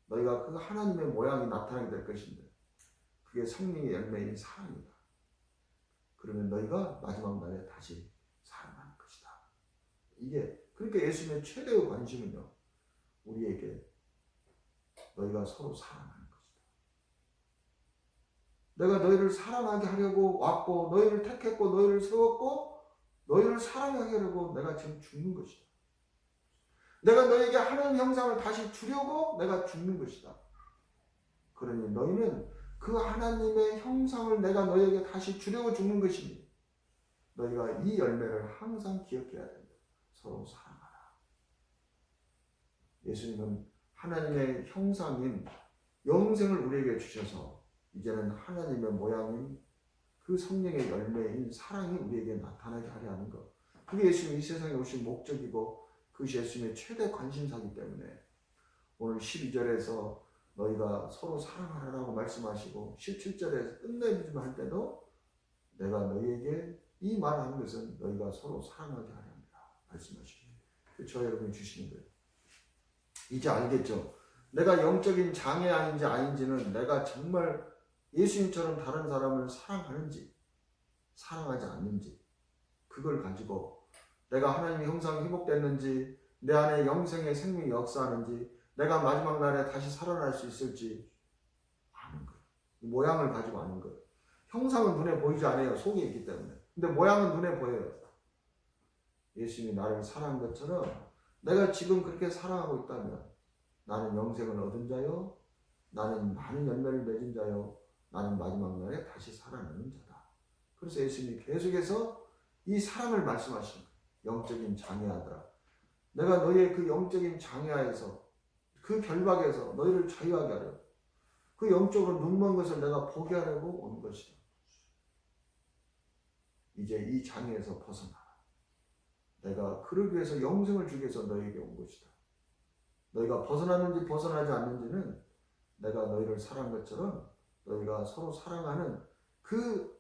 너희가 그 하나님의 모양이 나타나게 될 것인데 그게 성령의 열매인 사랑이다. 그러면 너희가 마지막 날에 다시 살아나는 것이다. 이게 그러니까 예수님의 최대의 관심은요, 우리에게 너희가 서로 사랑하는 것이다. 내가 너희를 사랑하게 하려고 왔고 너희를 택했고 너희를 세웠고 너희를 사랑하게 하려고 내가 지금 죽는 것이다. 내가 너희에게 하나님 형상을 다시 주려고 내가 죽는 것이다. 그러니 너희는 그 하나님의 형상을 내가 너희에게 다시 주려고 죽는 것이니 너희가 이 열매를 항상 기억해야 된다. 서로 사랑하라. 예수님은 하나님의 형상인 영생을 우리에게 주셔서 이제는 하나님의 모양인 그 성령의 열매인 사랑이 우리에게 나타나게 하려 하는 것. 그게 예수님이 이 세상에 오신 목적이고 그것이 예수님의 최대 관심사이기 때문에 오늘 12절에서 너희가 서로 사랑하라고 말씀하시고 17절에서 끝내주면 할 때도 내가 너희에게 이 말하는 것은 너희가 서로 사랑하게 하려 합니다. 말씀하시고 저 여러분이 주시는 거예요. 이제 알겠죠? 내가 영적인 장애아인지 아닌지는 내가 정말 예수님처럼 다른 사람을 사랑하는지 사랑하지 않는지 그걸 가지고 내가 하나님의 형상이 회복됐는지 내 안에 영생의 생명이 역사하는지 내가 마지막 날에 다시 살아날 수 있을지 아는 거예요. 모양을 가지고 아는 거예요. 형상은 눈에 보이지 않아요. 속에 있기 때문에. 근데 모양은 눈에 보여요. 예수님이 나를 사랑한 것처럼 내가 지금 그렇게 사랑하고 있다면 나는 영생을 얻은 자요. 나는 많은 열매를 맺은 자요. 나는 마지막 날에 다시 살아나는 자다. 그래서 예수님이 계속해서 이 사랑을 말씀하시는 거예요. 영적인 장애아들아. 내가 너희의 그 영적인 장애아에서 그 결박에서 너희를 자유하게 하려고 그 영적으로 눈먼 것을 내가 보게 하려고 온 것이다. 이제 이 장애에서 벗어나라. 내가 그러기 위해서 영생을 주기 위해서 너희에게 온 것이다. 너희가 벗어났는지 벗어나지 않는지는 내가 너희를 사랑한 것처럼 너희가 서로 사랑하는 그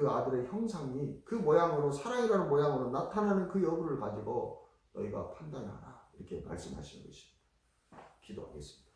아들의 형상이 그 모양으로 사랑이라는 모양으로 나타나는 그 여부를 가지고 너희가 판단하라. 이렇게 말씀하시는 것입니다. 기도하겠습니다.